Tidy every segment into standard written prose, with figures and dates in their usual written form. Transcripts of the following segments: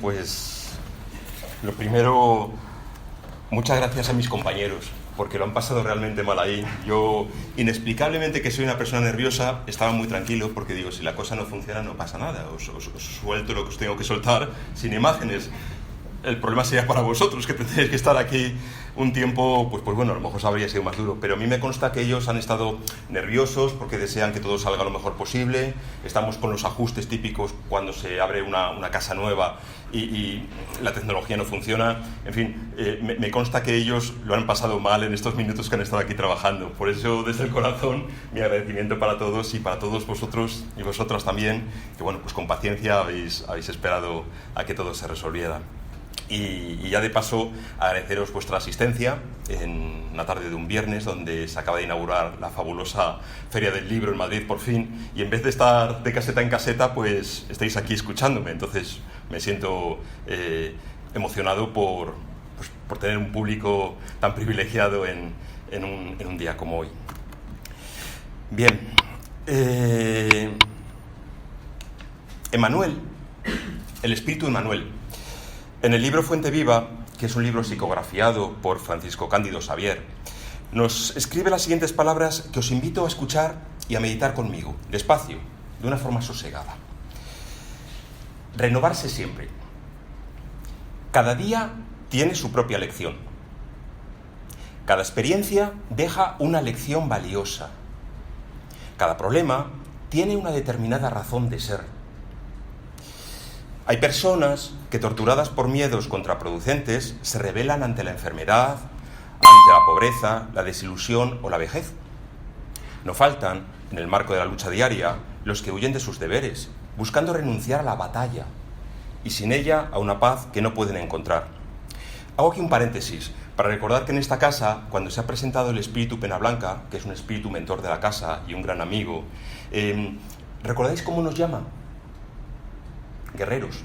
pues lo primero, muchas gracias a mis compañeros, porque lo han pasado realmente mal ahí. Yo, inexplicablemente que soy una persona nerviosa, estaba muy tranquilo, porque digo, si la cosa no funciona no pasa nada, os suelto lo que os tengo que soltar sin imágenes. El problema sería para vosotros, que tendréis que estar aquí un tiempo, pues bueno, a lo mejor habría sido más duro, pero a mí me consta que ellos han estado nerviosos porque desean que todo salga lo mejor posible. Estamos con los ajustes típicos cuando se abre una casa nueva y la tecnología no funciona. En fin, me consta que ellos lo han pasado mal en estos minutos que han estado aquí trabajando. Por eso, desde el corazón, mi agradecimiento para todos y para todos vosotros y vosotras también, que bueno, pues con paciencia habéis esperado a que todo se resolviera. Y ya de paso agradeceros vuestra asistencia en una tarde de un viernes donde se acaba de inaugurar la fabulosa Feria del Libro en Madrid por fin, y en vez de estar de caseta en caseta, pues estáis aquí escuchándome. Entonces me siento emocionado por tener un público tan privilegiado en un día como hoy. Bien, Emmanuel, el espíritu de Emmanuel. En el libro Fuente Viva, que es un libro psicografiado por Francisco Cándido Xavier, nos escribe las siguientes palabras que os invito a escuchar y a meditar conmigo, despacio, de una forma sosegada. Renovarse siempre. Cada día tiene su propia lección. Cada experiencia deja una lección valiosa. Cada problema tiene una determinada razón de ser. Hay personas que, torturadas por miedos contraproducentes, se rebelan ante la enfermedad, ante la pobreza, la desilusión o la vejez. No faltan, en el marco de la lucha diaria, los que huyen de sus deberes, buscando renunciar a la batalla, y sin ella a una paz que no pueden encontrar. Hago aquí un paréntesis, para recordar que en esta casa, cuando se ha presentado el espíritu Penablanca, que es un espíritu mentor de la casa y un gran amigo, ¿recordáis cómo nos llama? Guerreros.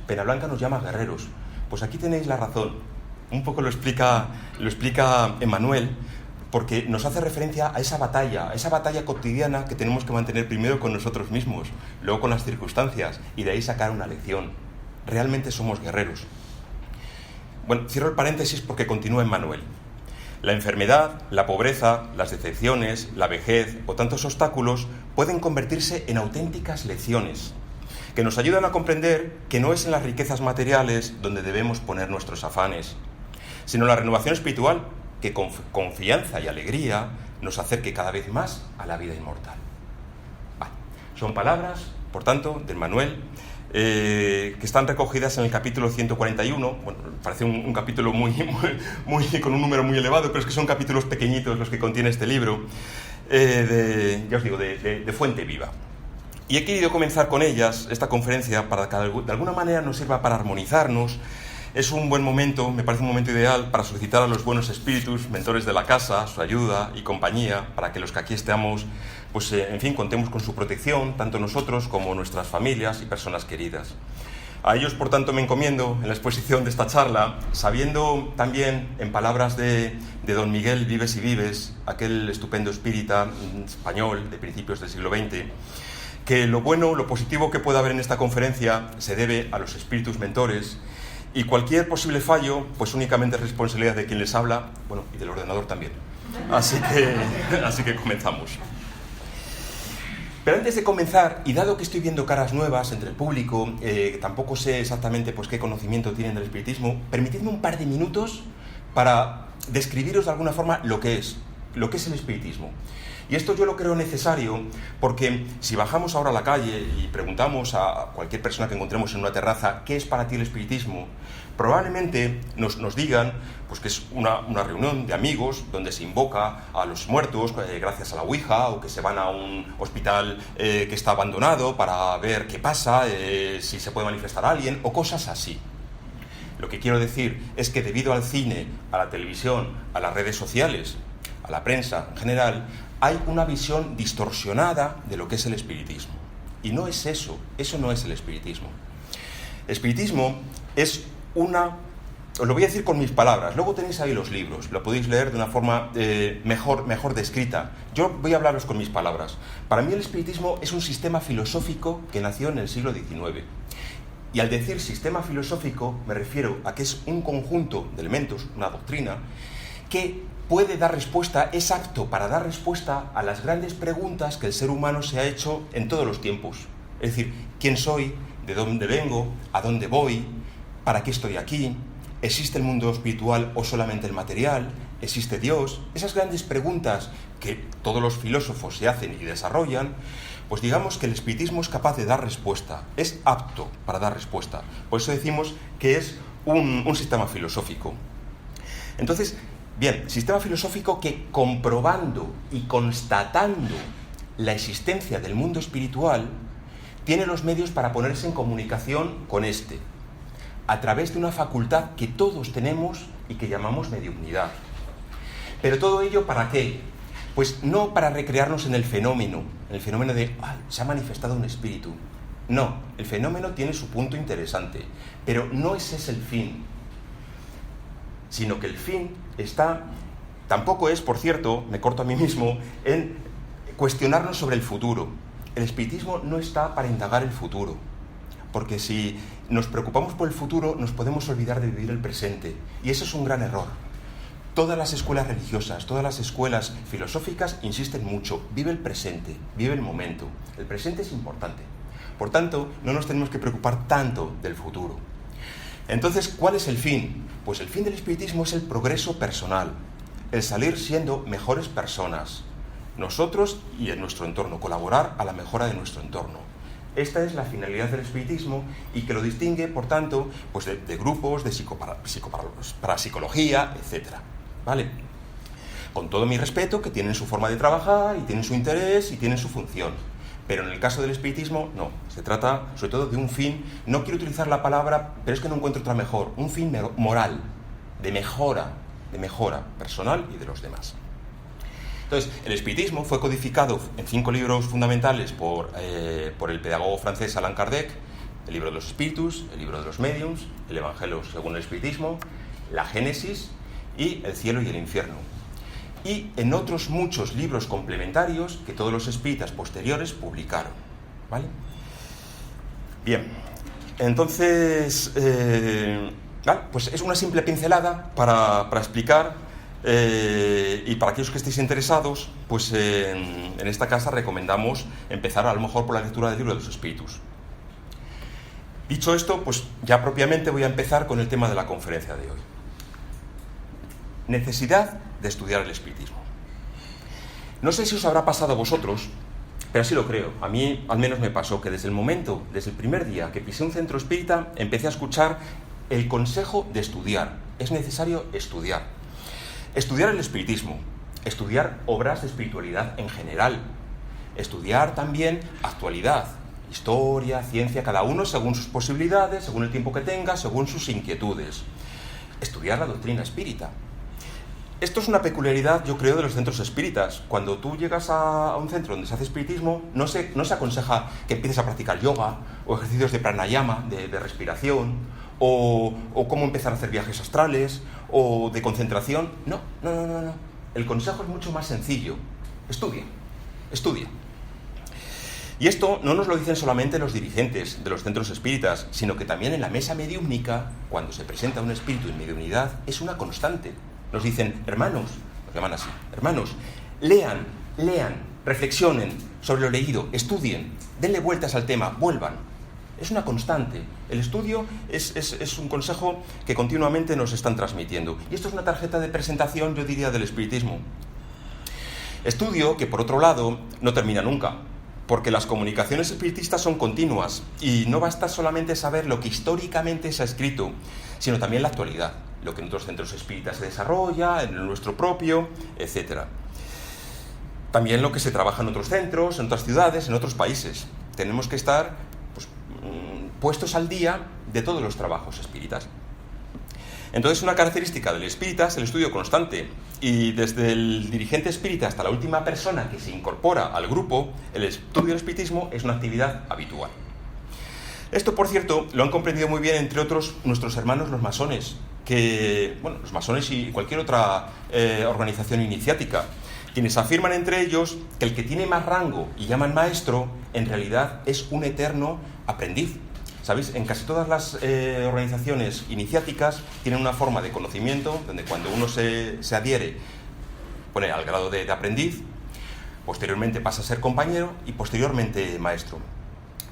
Penablanca nos llama guerreros. Pues aquí tenéis la razón. Un poco lo explica Emmanuel, porque nos hace referencia a esa batalla cotidiana que tenemos que mantener primero con nosotros mismos, luego con las circunstancias, y de ahí sacar una lección. Realmente somos guerreros. Bueno, cierro el paréntesis porque continúa Emmanuel. La enfermedad, la pobreza, las decepciones, la vejez o tantos obstáculos pueden convertirse en auténticas lecciones que nos ayudan a comprender que no es en las riquezas materiales donde debemos poner nuestros afanes, sino en la renovación espiritual que con confianza y alegría nos acerque cada vez más a la vida inmortal. Vale. Son palabras, por tanto, de Emmanuel, que están recogidas en el capítulo 141. Bueno, parece un capítulo con un número muy elevado, pero es que son capítulos pequeñitos los que contiene este libro, ya os digo, de Fuente Viva. Y he querido comenzar con ellas, esta conferencia, para que de alguna manera nos sirva para armonizarnos. Es un buen momento, me parece un momento ideal para solicitar a los buenos espíritus, mentores de la casa, su ayuda y compañía, para que los que aquí estemos, pues en fin, contemos con su protección, tanto nosotros como nuestras familias y personas queridas. A ellos, por tanto, me encomiendo en la exposición de esta charla, sabiendo también, en palabras de don Miguel Vives y Vives, aquel estupendo espírita español de principios del siglo XX, que lo bueno, lo positivo que pueda haber en esta conferencia se debe a los espíritus mentores, y cualquier posible fallo, pues únicamente es responsabilidad de quien les habla, bueno, y del ordenador también. Así que comenzamos. Pero antes de comenzar, y dado que estoy viendo caras nuevas entre el público, tampoco sé exactamente pues qué conocimiento tienen del espiritismo, permitidme un par de minutos para describiros de alguna forma lo que es el espiritismo. Y esto yo lo creo necesario porque si bajamos ahora a la calle y preguntamos a cualquier persona que encontremos en una terraza ¿qué es para ti el espiritismo?, probablemente nos digan pues que es una reunión de amigos donde se invoca a los muertos gracias a la Ouija, o que se van a un hospital que está abandonado para ver qué pasa, si se puede manifestar a alguien o cosas así. Lo que quiero decir es que debido al cine, a la televisión, a las redes sociales, a la prensa en general, hay una visión distorsionada de lo que es el espiritismo. Y no es eso no es el espiritismo. El espiritismo es os lo voy a decir con mis palabras, luego tenéis ahí los libros, lo podéis leer de una forma mejor descrita. Yo voy a hablaros con mis palabras. Para mí el espiritismo es un sistema filosófico que nació en el siglo XIX Y al decir sistema filosófico me refiero a que es un conjunto de elementos, una doctrina, que puede dar respuesta, es apto para dar respuesta a las grandes preguntas que el ser humano se ha hecho en todos los tiempos. Es decir, ¿quién soy? ¿De dónde vengo? ¿A dónde voy? ¿Para qué estoy aquí? ¿Existe el mundo espiritual o solamente el material? ¿Existe Dios? Esas grandes preguntas que todos los filósofos se hacen y desarrollan, pues digamos que el espiritismo es capaz de dar respuesta, es apto para dar respuesta. Por eso decimos que es un sistema filosófico. Entonces, bien, sistema filosófico que comprobando y constatando la existencia del mundo espiritual, tiene los medios para ponerse en comunicación con este, a través de una facultad que todos tenemos y que llamamos mediumnidad. Pero todo ello, ¿para qué? Pues no para recrearnos en el fenómeno de, se ha manifestado un espíritu. No, el fenómeno tiene su punto interesante, pero no ese es el fin, sino que el fin tampoco es, por cierto, me corto a mí mismo, en cuestionarnos sobre el futuro. El espiritismo no está para indagar el futuro, porque si nos preocupamos por el futuro nos podemos olvidar de vivir el presente, y eso es un gran error. Todas las escuelas religiosas, todas las escuelas filosóficas insisten mucho, vive el presente, vive el momento. El presente es importante. Por tanto, no nos tenemos que preocupar tanto del futuro. Entonces, ¿cuál es el fin? Pues el fin del espiritismo es el progreso personal, el salir siendo mejores personas, nosotros y en nuestro entorno, colaborar a la mejora de nuestro entorno. Esta es la finalidad del espiritismo y que lo distingue, por tanto, pues de grupos de parapsicología, etc. ¿Vale? Con todo mi respeto, que tienen su forma de trabajar y tienen su interés y tienen su función. Pero en el caso del espiritismo, no. Se trata, sobre todo, de un fin, no quiero utilizar la palabra, pero es que no encuentro otra mejor, un fin moral, de mejora personal y de los demás. Entonces, el espiritismo fue codificado en 5 libros fundamentales por el pedagogo francés Allan Kardec: el libro de los espíritus, el libro de los médiums, el Evangelio según el espiritismo, la Génesis y el cielo y el infierno. Y en otros muchos libros complementarios que todos los espíritas posteriores publicaron. ¿Vale? Bien, entonces, pues es una simple pincelada para explicar. Y para aquellos que estéis interesados, pues en esta casa recomendamos empezar a lo mejor por la lectura del libro de los espíritus. Dicho esto, pues ya propiamente voy a empezar con el tema de la conferencia de hoy. Necesidad de estudiar el espiritismo. No sé si os habrá pasado a vosotros, pero así lo creo. A mí al menos me pasó que desde el primer día que pisé un centro espírita, empecé a escuchar el consejo de estudiar. Es necesario estudiar. Estudiar el espiritismo, estudiar obras de espiritualidad en general, estudiar también actualidad, historia, ciencia, cada uno según sus posibilidades, según el tiempo que tenga, según sus inquietudes. Estudiar la doctrina espírita. Esto es una peculiaridad, yo creo, de los centros espíritas. Cuando tú llegas a un centro donde se hace espiritismo, no se aconseja que empieces a practicar yoga o ejercicios de pranayama, de respiración, o cómo empezar a hacer viajes astrales, o de concentración. No. El consejo es mucho más sencillo. Estudia. Y esto no nos lo dicen solamente los dirigentes de los centros espíritas, sino que también en la mesa mediúmnica, cuando se presenta un espíritu en mediunidad, es una constante. Nos dicen, hermanos, nos llaman así, hermanos, lean, reflexionen sobre lo leído, estudien, denle vueltas al tema, vuelvan. Es una constante. El estudio es un consejo que continuamente nos están transmitiendo. Y esto es una tarjeta de presentación, yo diría, del espiritismo. Estudio que, por otro lado, no termina nunca, porque las comunicaciones espiritistas son continuas y no basta solamente saber lo que históricamente se ha escrito, sino también la actualidad, lo que en otros centros espíritas se desarrolla, en el nuestro propio, etc. También lo que se trabaja en otros centros, en otras ciudades, en otros países. Tenemos que estar puestos al día de todos los trabajos espíritas. Entonces, una característica del espírita es el estudio constante, y desde el dirigente espírita hasta la última persona que se incorpora al grupo, el estudio del espiritismo es una actividad habitual. Esto, por cierto, lo han comprendido muy bien, entre otros, nuestros hermanos los masones, los masones y cualquier otra organización iniciática, quienes afirman entre ellos que el que tiene más rango y llaman maestro, en realidad es un eterno aprendiz. ¿Sabéis? En casi todas las organizaciones iniciáticas tienen una forma de conocimiento donde cuando uno se adhiere, pone al grado de aprendiz, posteriormente pasa a ser compañero y posteriormente maestro.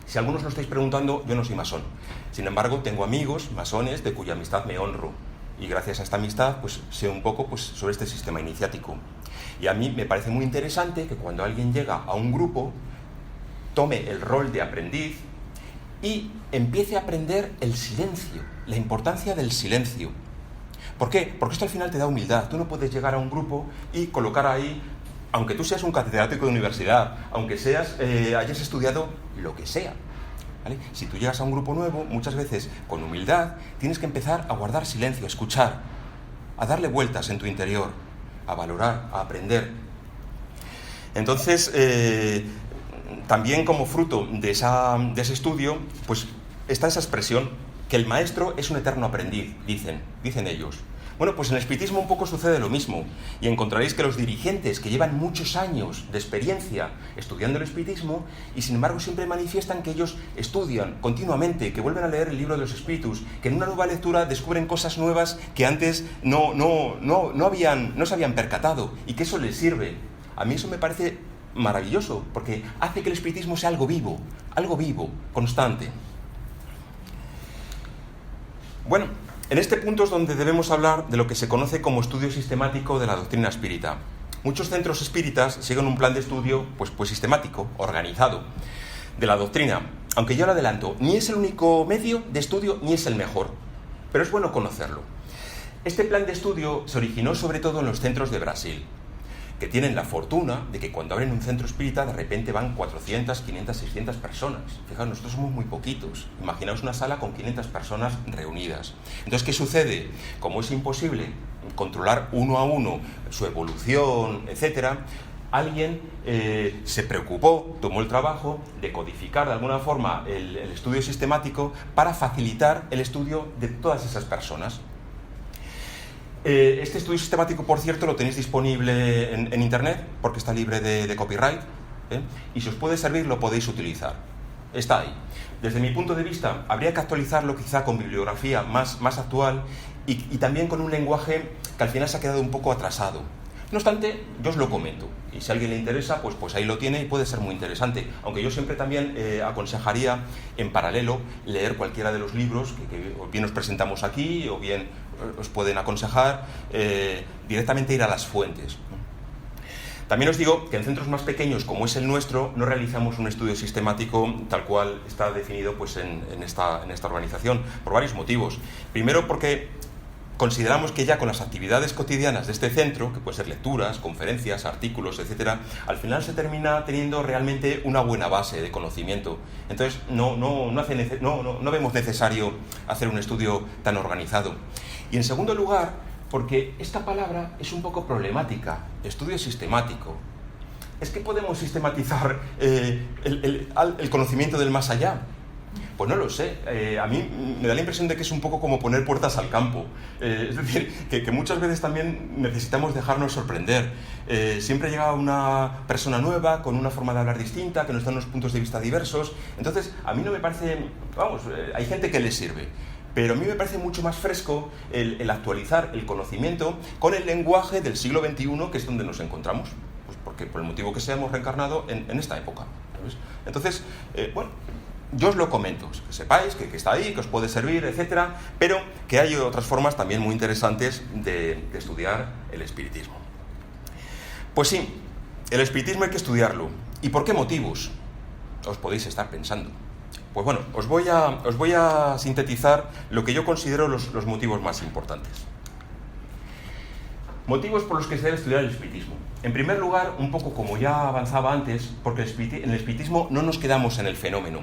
Si algunos lo estáis preguntando, yo no soy masón. Sin embargo, tengo amigos masones de cuya amistad me honro. Y gracias a esta amistad, pues sé un poco pues, sobre este sistema iniciático. Y a mí me parece muy interesante que cuando alguien llega a un grupo, tome el rol de aprendiz y empiece a aprender el silencio, la importancia del silencio. ¿Por qué? Porque esto al final te da humildad. Tú no puedes llegar a un grupo y colocar ahí, aunque tú seas un catedrático de universidad, aunque hayas estudiado lo que sea, ¿vale? Si tú llegas a un grupo nuevo, muchas veces con humildad tienes que empezar a guardar silencio, a escuchar, a darle vueltas en tu interior, a valorar, a aprender. Entonces, también como fruto de ese estudio, pues está esa expresión, que el maestro es un eterno aprendiz, dicen ellos. Bueno, pues en el espiritismo un poco sucede lo mismo, y encontraréis que los dirigentes que llevan muchos años de experiencia estudiando el espiritismo, y sin embargo siempre manifiestan que ellos estudian continuamente, que vuelven a leer el libro de los espíritus, que en una nueva lectura descubren cosas nuevas que antes no se habían percatado, y que eso les sirve. A mí eso me parece maravilloso, porque hace que el espiritismo sea algo vivo, constante. Bueno, en este punto es donde debemos hablar de lo que se conoce como estudio sistemático de la doctrina espírita. Muchos centros espíritas siguen un plan de estudio pues sistemático, organizado, de la doctrina. Aunque yo lo adelanto, ni es el único medio de estudio ni es el mejor, pero es bueno conocerlo. Este plan de estudio se originó sobre todo en los centros de Brasil, que tienen la fortuna de que cuando abren un centro espírita de repente van 400, 500, 600 personas. Fijaos, nosotros somos muy poquitos. Imaginaos una sala con 500 personas reunidas. Entonces, ¿qué sucede? Como es imposible controlar uno a uno su evolución, etcétera, alguien se preocupó, tomó el trabajo de codificar de alguna forma el estudio sistemático para facilitar el estudio de todas esas personas. Este estudio sistemático, por cierto, lo tenéis disponible en internet, porque está libre de copyright, y si os puede servir, lo podéis utilizar. Está ahí. Desde mi punto de vista, habría que actualizarlo quizá con bibliografía más actual y también con un lenguaje que al final se ha quedado un poco atrasado. No obstante, yo os lo comento, y si a alguien le interesa, pues ahí lo tiene y puede ser muy interesante. Aunque yo siempre también aconsejaría, en paralelo, leer cualquiera de los libros que bien os presentamos aquí, o bien os pueden aconsejar directamente ir a las fuentes. También os digo que en centros más pequeños, como es el nuestro, no realizamos un estudio sistemático tal cual está definido pues, en esta organización, por varios motivos. Primero, porque consideramos que ya con las actividades cotidianas de este centro, que pueden ser lecturas, conferencias, artículos, etcétera, al final se termina teniendo realmente una buena base de conocimiento. Entonces, no vemos necesario hacer un estudio tan organizado. Y en segundo lugar, porque esta palabra es un poco problemática, estudio sistemático. ¿Es que podemos sistematizar el conocimiento del más allá? Pues no lo sé. A mí me da la impresión de que es un poco como poner puertas al campo. Es decir, que muchas veces también necesitamos dejarnos sorprender. Siempre llega una persona nueva, con una forma de hablar distinta, que nos da unos puntos de vista diversos. Entonces, a mí no me parece... hay gente que le sirve. Pero a mí me parece mucho más fresco el actualizar el conocimiento con el lenguaje del siglo XXI, que es donde nos encontramos. Pues porque por el motivo que sea hemos reencarnado en esta época, ¿sabes? Entonces, yo os lo comento, que sepáis que está ahí, que os puede servir, etcétera, pero que hay otras formas también muy interesantes de estudiar el espiritismo. Pues sí, el espiritismo hay que estudiarlo. ¿Y por qué motivos? Os podéis estar pensando. Pues bueno, os voy a sintetizar lo que yo considero los motivos más importantes. Motivos por los que se debe estudiar el espiritismo. En primer lugar, un poco como ya avanzaba antes, porque en el espiritismo no nos quedamos en el fenómeno.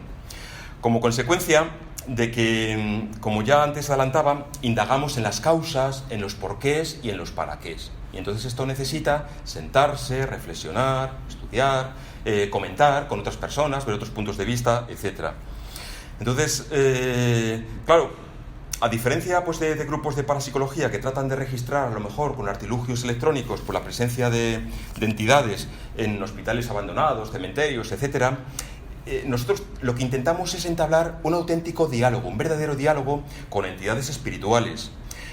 Como consecuencia de que, como ya antes adelantaba, indagamos en las causas, en los porqués y en los paraqués. Y entonces esto necesita sentarse, reflexionar, estudiar, comentar con otras personas, ver otros puntos de vista, etc. Entonces, claro, a diferencia pues, de grupos de parapsicología que tratan de registrar a lo mejor con artilugios electrónicos por la presencia de entidades en hospitales abandonados, cementerios, etcétera, nosotros lo que intentamos es entablar un auténtico diálogo, un verdadero diálogo con entidades espirituales.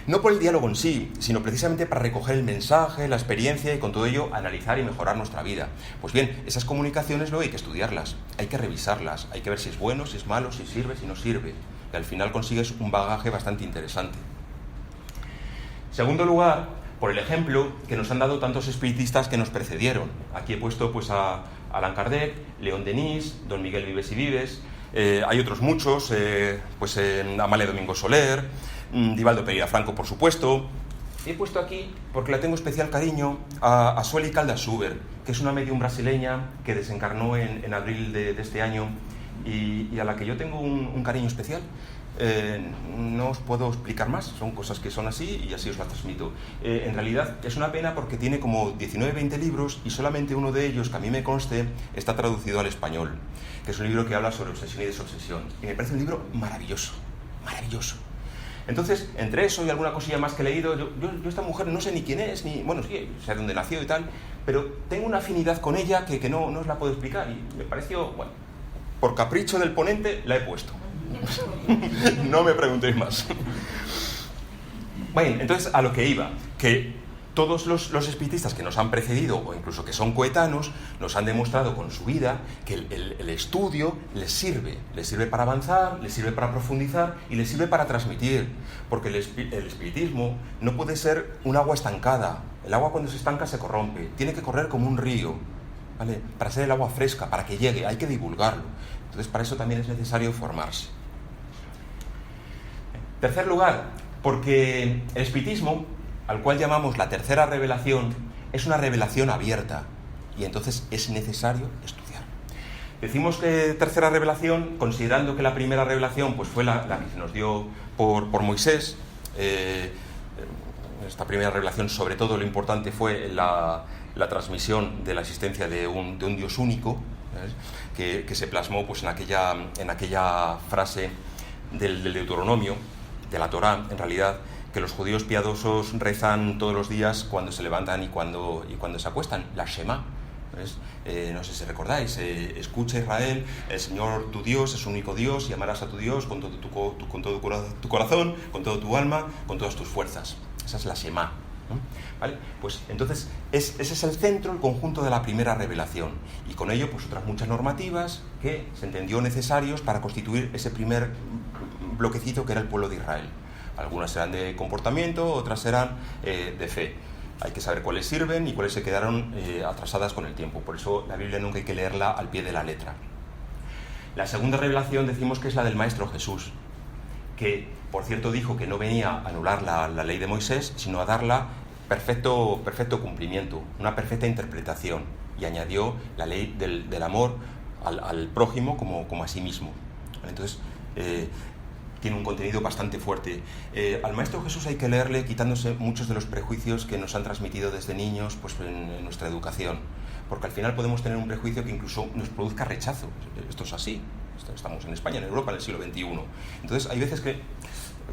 No por el diálogo en sí, sino precisamente para recoger el mensaje, la experiencia y con todo ello analizar y mejorar nuestra vida. Pues bien, esas comunicaciones luego hay que estudiarlas, hay que revisarlas, hay que ver si es bueno, si es malo, si sirve, si no sirve. Y al final consigues un bagaje bastante interesante. Segundo lugar, por el ejemplo que nos han dado tantos espiritistas que nos precedieron. Aquí he puesto pues a Allan Kardec, León Denis, Don Miguel Vives y Vives, hay otros muchos, Amalia Domingo Soler, Divaldo Pereira Franco, por supuesto. He puesto aquí, porque le tengo especial cariño, a Sueli Caldas Schubert, que es una medium brasileña que desencarnó en abril de este año y a la que yo tengo un cariño especial. No os puedo explicar más, son cosas que son así y así os las transmito. En realidad es una pena porque tiene como 19-20 libros y solamente uno de ellos, que a mí me conste, está traducido al español, que es un libro que habla sobre obsesión y desobsesión. Y me parece un libro maravilloso, maravilloso. Entonces, entre eso y alguna cosilla más que he leído, yo esta mujer no sé ni quién es, ni, bueno, sí, sé dónde nació y tal, pero tengo una afinidad con ella que no os la puedo explicar y me pareció, bueno, por capricho del ponente la he puesto. No me preguntéis más. Bueno, entonces a lo que iba, que todos los espiritistas que nos han precedido o incluso que son coetanos nos han demostrado con su vida que el estudio les sirve para avanzar, les sirve para profundizar y les sirve para transmitir, porque el espiritismo no puede ser un agua estancada. El agua cuando se estanca se corrompe, tiene que correr como un río, ¿vale? Para ser el agua fresca, para que llegue, hay que divulgarlo. Entonces para eso también es necesario formarse. Tercer lugar, porque el espiritismo, al cual llamamos la tercera revelación, es una revelación abierta y entonces es necesario estudiar. Decimos que tercera revelación, considerando que la primera revelación pues, fue la que se nos dio por Moisés. Esta primera revelación, sobre todo, lo importante fue la transmisión de la existencia de un Dios único, que se plasmó pues, en aquella frase del Deuteronomio, de la Torá, en realidad, que los judíos piadosos rezan todos los días cuando se levantan y cuando se acuestan, la Shema. No sé si recordáis, escucha Israel, el Señor tu Dios es un único Dios y amarás a tu Dios con todo tu corazón, con todo tu alma, con todas tus fuerzas. Esa es la Shema, ¿no? ¿Vale? Pues entonces ese es el centro, el conjunto de la primera revelación y con ello pues otras muchas normativas que se entendió necesarios para constituir ese primer bloquecito que era el pueblo de Israel. Algunas serán de comportamiento, otras serán de fe. Hay que saber cuáles sirven y cuáles se quedaron atrasadas con el tiempo. Por eso la Biblia nunca hay que leerla al pie de la letra. La segunda revelación decimos que es la del Maestro Jesús, que por cierto dijo que no venía a anular la ley de Moisés, sino a darla perfecto cumplimiento, una perfecta interpretación, y añadió la ley del amor al prójimo como a sí mismo. Entonces, tiene un contenido bastante fuerte. Al Maestro Jesús hay que leerle quitándose muchos de los prejuicios que nos han transmitido desde niños pues, en nuestra educación, porque al final podemos tener un prejuicio que incluso nos produzca rechazo. Esto es así, estamos en España, en Europa, en el siglo XXI. Entonces hay veces que,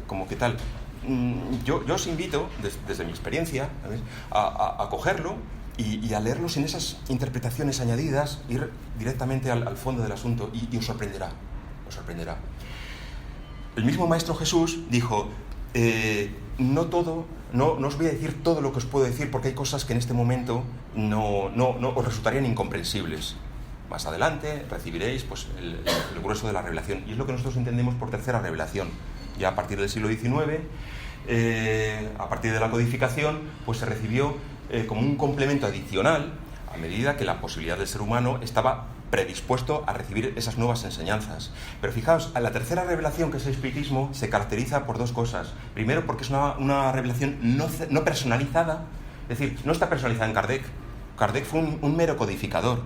como que tal, yo os invito, desde mi experiencia, a cogerlo y a leerlo sin esas interpretaciones añadidas, ir directamente al fondo del asunto y os sorprenderá, El mismo Maestro Jesús dijo, no os voy a decir todo lo que os puedo decir porque hay cosas que en este momento no os resultarían incomprensibles. Más adelante recibiréis pues, el grueso de la revelación. Y es lo que nosotros entendemos por tercera revelación. Ya a partir del siglo XIX, a partir de la codificación, pues se recibió como un complemento adicional a medida que la posibilidad del ser humano estaba predispuesto a recibir esas nuevas enseñanzas. Pero fijaos, la tercera revelación, que es el espiritismo, se caracteriza por dos cosas. Primero, porque es una revelación no personalizada, es decir, no está personalizada en Kardec. Kardec fue un mero codificador.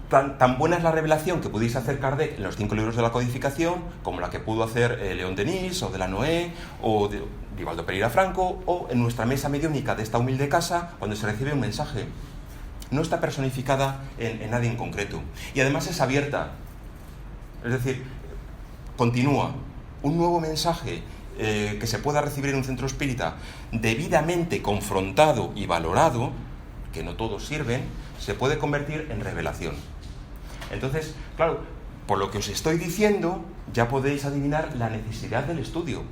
Tan buena es la revelación que pudiese hacer Kardec en los 5 libros de la codificación como la que pudo hacer León Denis o Delanoë o Divaldo Pereira Franco o en nuestra mesa mediúnica de esta humilde casa cuando se recibe un mensaje. No está personificada en nadie en concreto y además es abierta, es decir, continúa. Un nuevo mensaje que se pueda recibir en un centro espírita debidamente confrontado y valorado que no todos sirven, se puede convertir en revelación. Entonces, claro, por lo que os estoy diciendo, ya podéis adivinar la necesidad del estudio.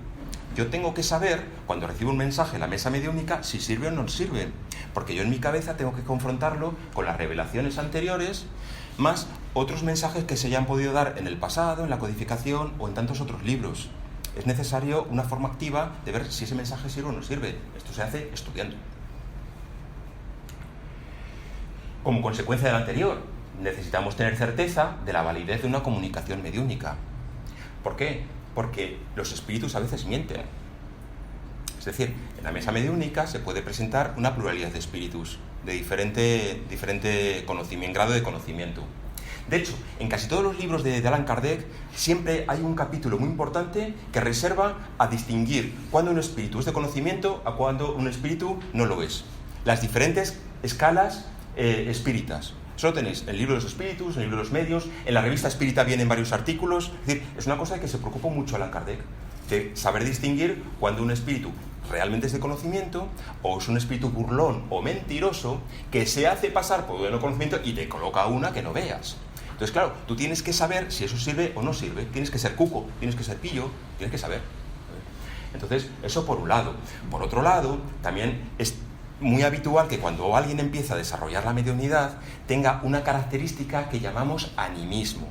Yo tengo que saber, cuando recibo un mensaje en la mesa mediúnica, si sirve o no sirve. Porque yo en mi cabeza tengo que confrontarlo con las revelaciones anteriores, más otros mensajes que se hayan podido dar en el pasado, en la codificación o en tantos otros libros. Es necesario una forma activa de ver si ese mensaje sirve o no sirve. Esto se hace estudiando. Como consecuencia del anterior, necesitamos tener certeza de la validez de una comunicación mediúnica. ¿Por qué? Porque los espíritus a veces mienten. Es decir, en la mesa mediúnica se puede presentar una pluralidad de espíritus de diferente conocimiento, grado de conocimiento. De hecho, en casi todos los libros de Allan Kardec siempre hay un capítulo muy importante que reserva a distinguir cuándo un espíritu es de conocimiento a cuándo un espíritu no lo es. Las diferentes escalas espíritas. Eso lo tenéis en el libro de los espíritus, en el libro de los medios, en la revista espírita vienen varios artículos. Es decir, es una cosa de que se preocupa mucho Allan Kardec, de saber distinguir cuando un espíritu realmente es de conocimiento o es un espíritu burlón o mentiroso que se hace pasar por de no conocimiento y te coloca una que no veas. Entonces, claro, tú tienes que saber si eso sirve o no sirve. Tienes que ser cuco, tienes que ser pillo, tienes que saber. Entonces, eso por un lado. Por otro lado, también es muy habitual que cuando alguien empieza a desarrollar la mediunidad tenga una característica que llamamos animismo.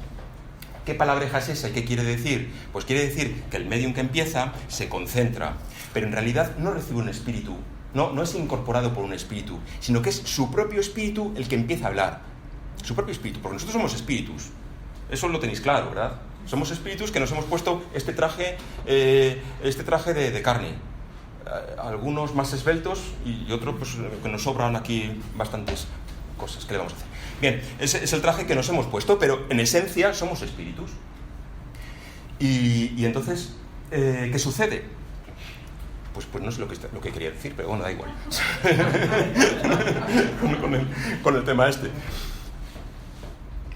¿Qué palabreja es esa y qué quiere decir? Pues quiere decir que el medium que empieza se concentra, pero en realidad no recibe un espíritu, no es incorporado por un espíritu, sino que es su propio espíritu el que empieza a hablar. Su propio espíritu, porque nosotros somos espíritus. Eso lo tenéis claro, ¿verdad? Somos espíritus que nos hemos puesto este traje de carne. Algunos más esbeltos y otros pues, que nos sobran aquí bastantes cosas. ¿Qué le vamos a hacer? Bien, ese es el traje que nos hemos puesto, pero en esencia somos espíritus. Y entonces, ¿qué sucede? Pues no sé lo que quería decir, pero bueno, da igual. con el tema este.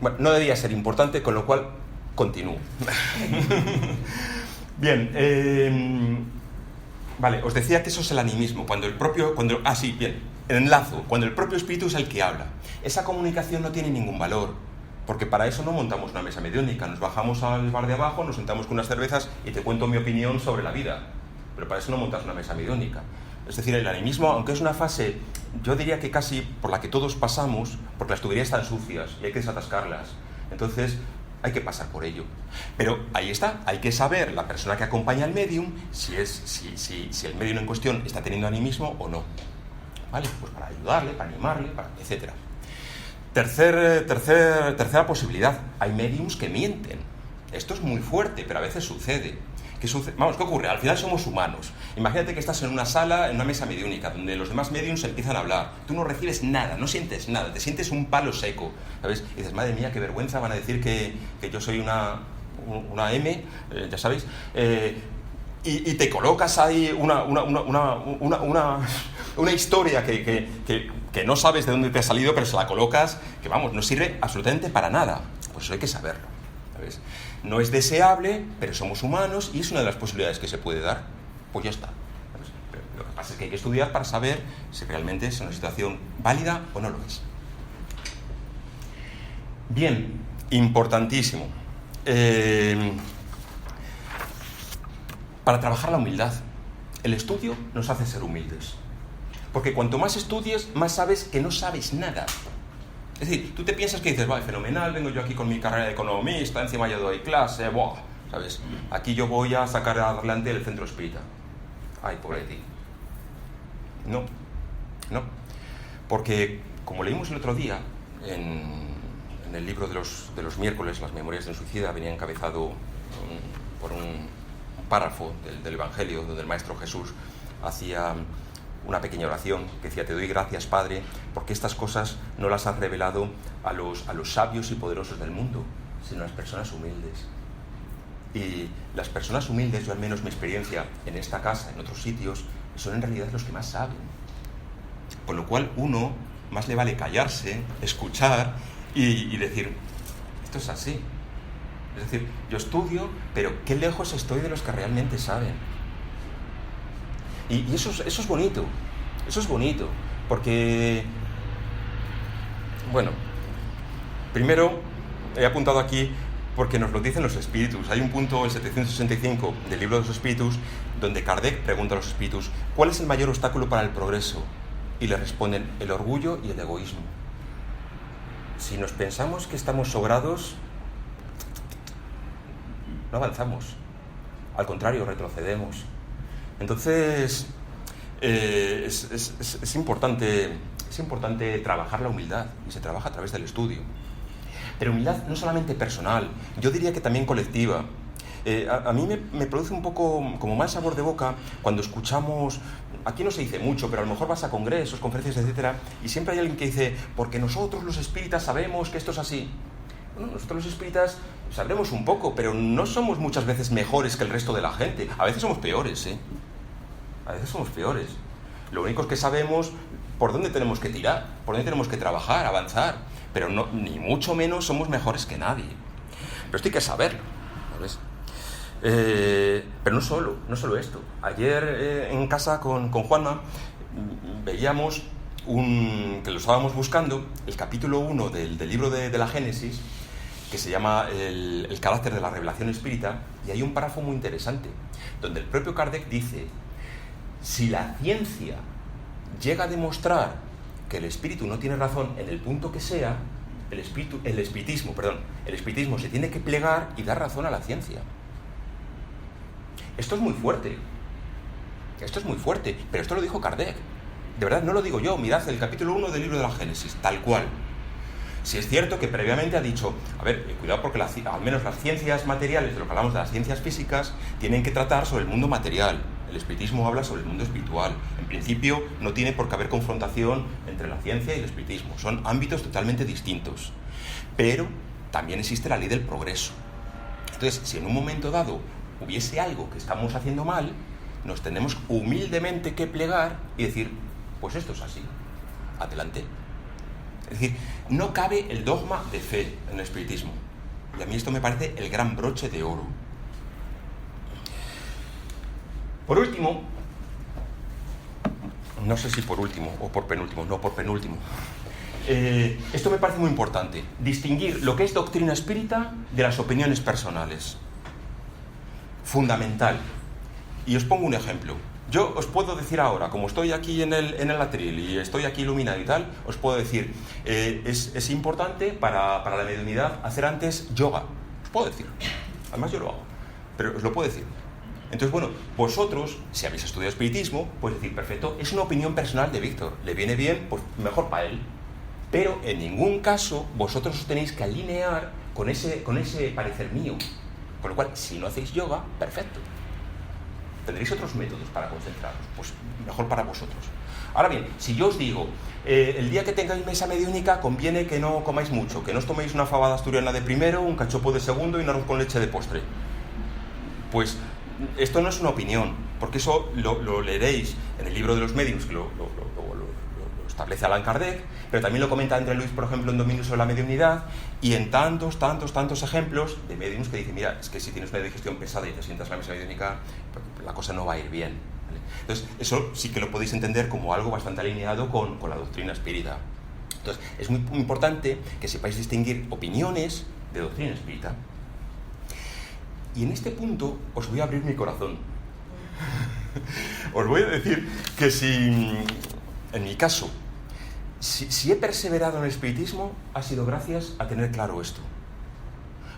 Bueno, no debía ser importante, con lo cual continúo. Bien, vale, os decía que eso es el animismo, enlazo, cuando el propio espíritu es el que habla. Esa comunicación no tiene ningún valor, porque para eso no montamos una mesa mediúnica, nos bajamos al bar de abajo, nos sentamos con unas cervezas y te cuento mi opinión sobre la vida, pero para eso no montas una mesa mediúnica. Es decir, el animismo, aunque es una fase, yo diría que casi por la que todos pasamos, porque las tuberías están sucias y hay que desatascarlas, entonces hay que pasar por ello. Pero ahí está, hay que saber, la persona que acompaña al medium, si el medium en cuestión está teniendo animismo o no. ¿Vale? Pues para ayudarle, para animarle, etc. Tercera posibilidad, hay mediums que mienten. Esto es muy fuerte, pero a veces sucede. ¿Qué ocurre? Al final somos humanos. Imagínate que estás en una sala, en una mesa mediúnica, donde los demás mediums empiezan a hablar. Tú no recibes nada, no sientes nada, te sientes un palo seco, ¿sabes? Y dices, madre mía, qué vergüenza, van a decir que yo soy una M, ya sabéis, y te colocas ahí una historia que no sabes de dónde te ha salido, pero se la colocas, que no sirve absolutamente para nada. Pues eso hay que saberlo, ¿sabes? No es deseable, pero somos humanos y es una de las posibilidades que se puede dar. Pues ya está. Pero lo que pasa es que hay que estudiar para saber si realmente es una situación válida o no lo es. Bien, importantísimo. Para trabajar la humildad, el estudio nos hace ser humildes. Porque cuanto más estudies, más sabes que no sabes nada. Es decir, tú te piensas que dices, vale, fenomenal, vengo yo aquí con mi carrera de economista, encima ya doy clase, ¿sabes? Aquí yo voy a sacar adelante el centro espírita. Ay, pobre de ti. No. Porque, como leímos el otro día, en el libro de los miércoles, Las Memorias de un Suicida, venía encabezado por un párrafo del Evangelio, donde el Maestro Jesús hacía una pequeña oración que decía: te doy gracias, Padre, porque estas cosas no las has revelado a los sabios y poderosos del mundo, sino a las personas humildes. Y las personas humildes, yo al menos mi experiencia en esta casa, en otros sitios, son en realidad los que más saben. Con lo cual uno más le vale callarse, escuchar y decir, esto es así. Es decir, yo estudio, pero qué lejos estoy de los que realmente saben. Y eso es bonito, porque Bueno, primero he apuntado aquí porque nos lo dicen los espíritus. Hay un punto, el 765 del libro de los espíritus, donde Kardec pregunta a los espíritus: ¿cuál es el mayor obstáculo para el progreso? Y le responden: el orgullo y el egoísmo. Si nos pensamos que estamos sobrados, no avanzamos. Al contrario, retrocedemos. Entonces, es importante trabajar la humildad, y se trabaja a través del estudio. Pero humildad no solamente personal, yo diría que también colectiva. A mí me produce un poco como mal sabor de boca cuando escuchamos, aquí no se dice mucho, pero a lo mejor vas a congresos, conferencias, etcétera, y siempre hay alguien que dice: porque nosotros los espíritas sabemos que esto es así. Bueno, nosotros los espíritas sabremos un poco, pero no somos muchas veces mejores que el resto de la gente. A veces somos peores, A veces somos peores. Lo único es que sabemos por dónde tenemos que tirar, por dónde tenemos que trabajar, avanzar, pero no, ni mucho menos somos mejores que nadie. Pero esto hay que saberlo, ¿sabes? Pero no solo esto. Ayer en casa con Juanma veíamos que lo estábamos buscando, el capítulo 1 del libro de la Génesis, que se llama el carácter de la revelación espírita, y hay un párrafo muy interesante, donde el propio Kardec dice: si la ciencia llega a demostrar que el espíritu no tiene razón en el punto que sea, el espiritismo se tiene que plegar y dar razón a la ciencia. Esto es muy fuerte, pero esto lo dijo Kardec. De verdad, no lo digo yo. Mirad el capítulo 1 del libro de la Génesis, tal cual. Si es cierto que previamente ha dicho: a ver, cuidado, porque al menos las ciencias materiales, de lo que hablamos de las ciencias físicas, tienen que tratar sobre el mundo material. El espiritismo habla sobre el mundo espiritual. En principio, no tiene por qué haber confrontación entre la ciencia y el espiritismo. Son ámbitos totalmente distintos. Pero también existe la ley del progreso. Entonces, si en un momento dado hubiese algo que estamos haciendo mal, nos tenemos humildemente que plegar y decir: pues esto es así, adelante. Es decir, no cabe el dogma de fe en el espiritismo. Y a mí esto me parece el gran broche de oro. Por último, no sé si por último o por penúltimo, no, por penúltimo. Esto me parece muy importante: distinguir lo que es doctrina espírita de las opiniones personales. Fundamental. Y os pongo un ejemplo. Yo os puedo decir ahora, como estoy aquí en el atril y estoy aquí iluminado y tal, os puedo decir: es importante para la mediunidad hacer antes yoga. Os puedo decir. Además yo lo hago, pero os lo puedo decir. Entonces, bueno, vosotros, si habéis estudiado espiritismo, podéis decir: perfecto, es una opinión personal de Víctor. ¿Le viene bien? Pues mejor para él. Pero en ningún caso vosotros os tenéis que alinear con ese parecer mío. Con lo cual, si no hacéis yoga, perfecto. Tendréis otros métodos para concentraros, pues mejor para vosotros. Ahora bien, si yo os digo: el día que tengáis mesa mediúnica conviene que no comáis mucho, que no os toméis una fabada asturiana de primero, un cachopo de segundo y un arroz con leche de postre. Pues esto no es una opinión, porque eso lo leeréis en el libro de los médiums, que lo establece Allan Kardec, pero también lo comenta André Luis, por ejemplo, en Dominio sobre la mediunidad, y en tantos ejemplos de médiums que dicen: mira, es que si tienes una digestión pesada y te sientas en la mesa mediúnica, la cosa no va a ir bien, ¿vale? Entonces, eso sí que lo podéis entender como algo bastante alineado con la doctrina espírita. Entonces, es muy importante que sepáis distinguir opiniones de doctrina espírita. Y en este punto os voy a abrir mi corazón. Os voy a decir que en mi caso, si he perseverado en el espiritismo, ha sido gracias a tener claro esto.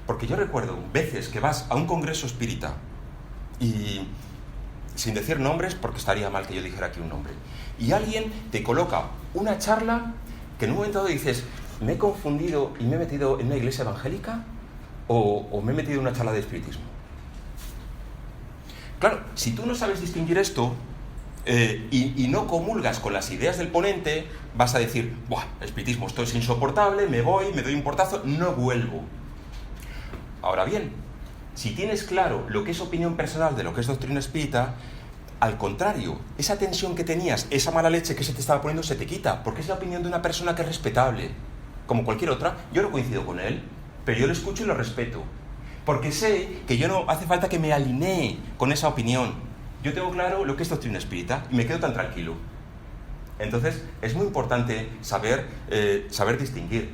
Porque yo recuerdo veces que vas a un congreso espírita y, sin decir nombres, porque estaría mal que yo dijera aquí un nombre, y alguien te coloca una charla que en un momento dado dices: ¿me he confundido y me he metido en una iglesia evangélica o me he metido en una charla de espiritismo? Claro, si tú no sabes distinguir esto y no comulgas con las ideas del ponente, vas a decir: ¡buah, espiritismo, esto es insoportable, me voy, me doy un portazo, no vuelvo! Ahora bien, si tienes claro lo que es opinión personal de lo que es doctrina espírita, al contrario, esa tensión que tenías, esa mala leche que se te estaba poniendo, se te quita, porque es la opinión de una persona que es respetable, como cualquier otra. Yo no coincido con él, pero yo lo escucho y lo respeto, porque sé que yo no hace falta que me alinee con esa opinión. Yo tengo claro lo que es doctrina espírita y me quedo tan tranquilo. Entonces, es muy importante saber distinguir.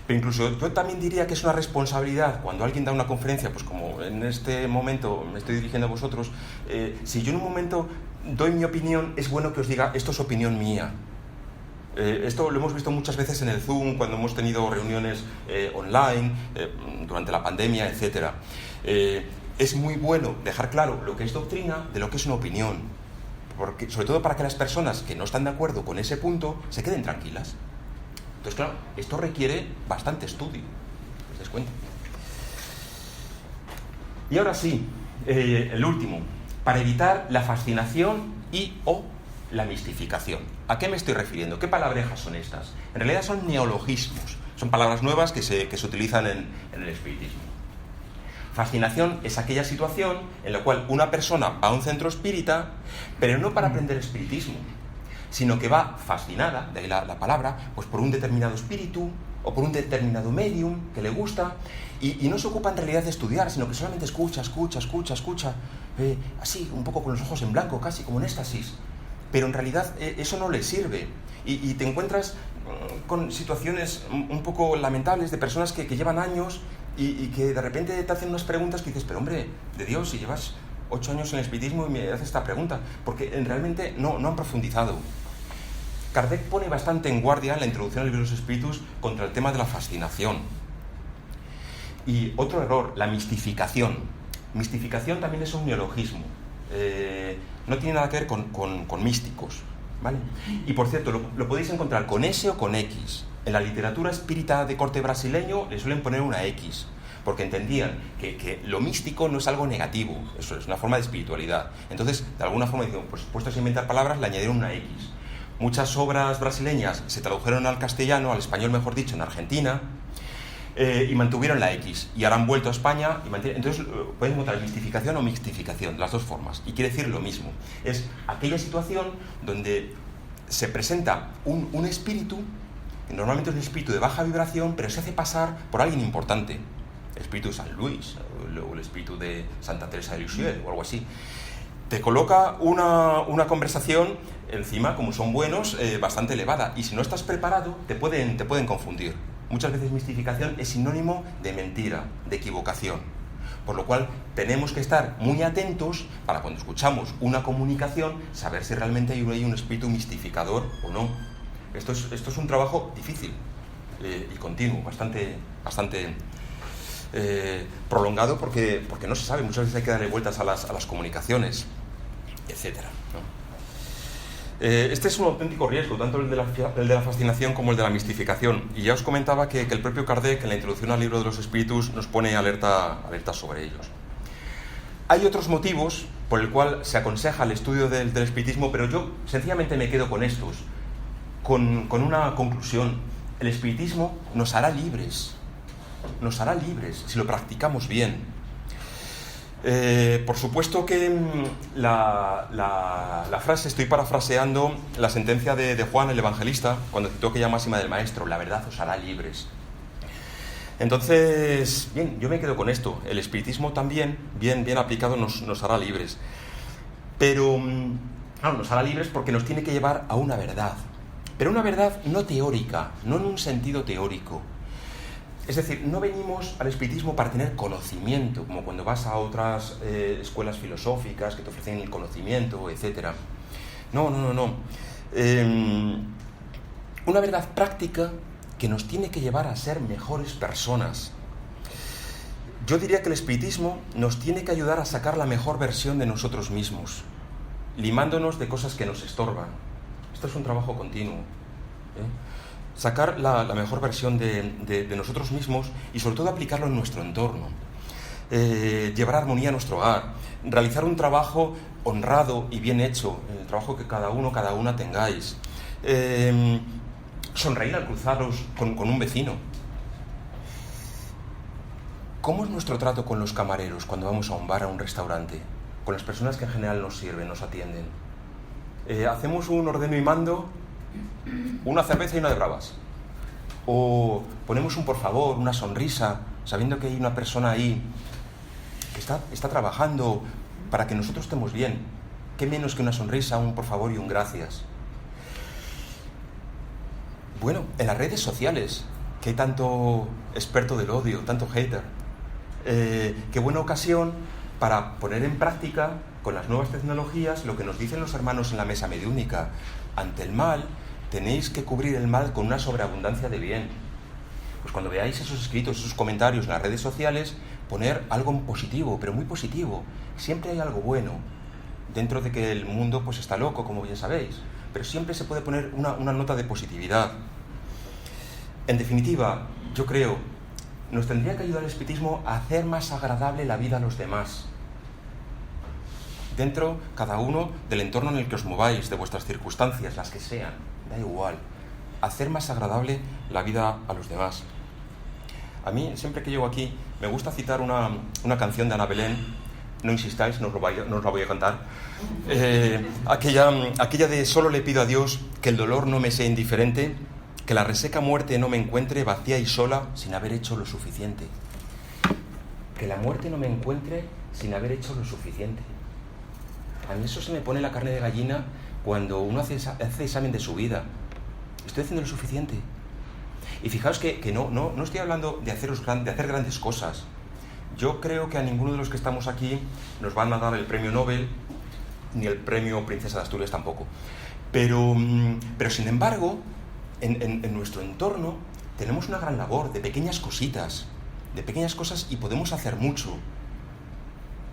Pero incluso yo también diría que es una responsabilidad cuando alguien da una conferencia, pues como en este momento me estoy dirigiendo a vosotros, si yo en un momento doy mi opinión, es bueno que os diga, esto es opinión mía. Esto lo hemos visto muchas veces en el Zoom, cuando hemos tenido reuniones online, durante la pandemia, etc. Es muy bueno dejar claro lo que es doctrina de lo que es una opinión, porque, sobre todo para que las personas que no están de acuerdo con ese punto se queden tranquilas. Entonces, claro, esto requiere bastante estudio, os des cuenta. Y ahora sí, el último, para evitar la fascinación o la mistificación. ¿A qué me estoy refiriendo? ¿Qué palabrejas son estas? En realidad son neologismos, son palabras nuevas que se utilizan en el espiritismo. Fascinación es aquella situación en la cual una persona va a un centro espírita, pero no para aprender espiritismo, sino que va fascinada, de ahí la palabra, pues por un determinado espíritu o por un determinado medium que le gusta, y no se ocupa en realidad de estudiar, sino que solamente escucha, así, un poco con los ojos en blanco, casi como en éxtasis. Pero en realidad eso no le sirve, y te encuentras con situaciones un poco lamentables de personas que llevan años y que de repente te hacen unas preguntas que dices, pero hombre, de Dios, si llevas 8 años en el espiritismo y me haces esta pregunta, porque realmente no han profundizado. Kardec pone bastante en guardia en la introducción al libro de los espíritus contra el tema de la fascinación. Y otro error, la mistificación. Mistificación también es un neologismo. No tiene nada que ver con místicos, ¿vale? Y por cierto, lo podéis encontrar con S o con X. En la literatura espírita de corte brasileño le suelen poner una X, porque entendían que lo místico no es algo negativo, eso es una forma de espiritualidad. Entonces, de alguna forma, pues puestos a inventar palabras, le añadieron una X. Muchas obras brasileñas se tradujeron al castellano, al español mejor dicho, en Argentina, y mantuvieron la X, y ahora han vuelto a España y entonces pueden encontrar mistificación o mixtificación, las dos formas, y quiere decir lo mismo. Es aquella situación donde se presenta un espíritu, que normalmente es un espíritu de baja vibración, pero se hace pasar por alguien importante, el espíritu de San Luis, o el espíritu de Santa Teresa de Lisieux, o algo así. Te coloca una conversación encima, como son buenos, bastante elevada, y si no estás preparado te pueden confundir. Muchas veces mistificación es sinónimo de mentira, de equivocación, por lo cual tenemos que estar muy atentos para cuando escuchamos una comunicación saber si realmente hay un espíritu mistificador o no. Esto es un trabajo difícil y continuo, bastante prolongado, porque no se sabe, muchas veces hay que darle vueltas a las comunicaciones, etcétera, ¿no? Este es un auténtico riesgo, tanto el de la fascinación como el de la mistificación. Y ya os comentaba que el propio Kardec, en la introducción al libro de los espíritus, nos pone alerta sobre ellos. Hay otros motivos por el cual se aconseja el estudio del espiritismo, pero yo sencillamente me quedo con estos, con una conclusión. El espiritismo nos hará libres si lo practicamos bien. Por supuesto que la frase, estoy parafraseando la sentencia de Juan el Evangelista, cuando citó aquella máxima del Maestro, la verdad os hará libres. Entonces, bien, yo me quedo con esto, el espiritismo también, bien aplicado, nos hará libres. Pero, claro, nos hará libres porque nos tiene que llevar a una verdad, pero una verdad no teórica, no en un sentido teórico. Es decir, no venimos al espiritismo para tener conocimiento, como cuando vas a otras escuelas filosóficas que te ofrecen el conocimiento, etc. No. Una verdad práctica que nos tiene que llevar a ser mejores personas. Yo diría que el espiritismo nos tiene que ayudar a sacar la mejor versión de nosotros mismos, limándonos de cosas que nos estorban. Esto es un trabajo continuo, sacar la mejor versión de nosotros mismos y sobre todo aplicarlo en nuestro entorno, llevar armonía a nuestro hogar, realizar un trabajo honrado y bien hecho, el trabajo que cada una tengáis, sonreír al cruzaros con un vecino. ¿Cómo es nuestro trato con los camareros cuando vamos a un bar, a un restaurante? Con las personas que en general nos sirven, nos atienden. Hacemos un ordeno y mando, una cerveza y una de bravas, o ponemos un por favor, una sonrisa, sabiendo que hay una persona ahí que está trabajando para que nosotros estemos bien. ¿Qué menos que una sonrisa, un por favor y un gracias? bueno, en las redes sociales, que hay tanto experto del odio, tanto hater, qué buena ocasión para poner en práctica con las nuevas tecnologías lo que nos dicen los hermanos en la mesa mediúnica. Ante el mal, tenéis que cubrir el mal con una sobreabundancia de bien. Pues cuando veáis esos escritos, esos comentarios en las redes sociales, poner algo positivo, pero muy positivo. Siempre hay algo bueno, dentro de que el mundo pues está loco, como ya sabéis, pero siempre se puede poner una nota de positividad. En definitiva, yo creo, nos tendría que ayudar el espiritismo a hacer más agradable la vida a los demás. Dentro, cada uno, del entorno en el que os mováis, de vuestras circunstancias, las que sean, da igual. Hacer más agradable la vida a los demás. A mí, siempre que llego aquí, me gusta citar una canción de Ana Belén. No insistáis, no os la voy a cantar. Aquella de: solo le pido a Dios que el dolor no me sea indiferente, que la reseca muerte no me encuentre vacía y sola sin haber hecho lo suficiente. Que la muerte no me encuentre sin haber hecho lo suficiente. A mí eso se me pone la carne de gallina cuando uno hace examen de su vida. Estoy haciendo lo suficiente. Y fijaos que no estoy hablando de hacer grandes cosas. Yo creo que a ninguno de los que estamos aquí nos van a dar el premio Nobel, ni el premio Princesa de Asturias tampoco. Pero sin embargo, en nuestro entorno tenemos una gran labor de pequeñas cositas, y podemos hacer mucho,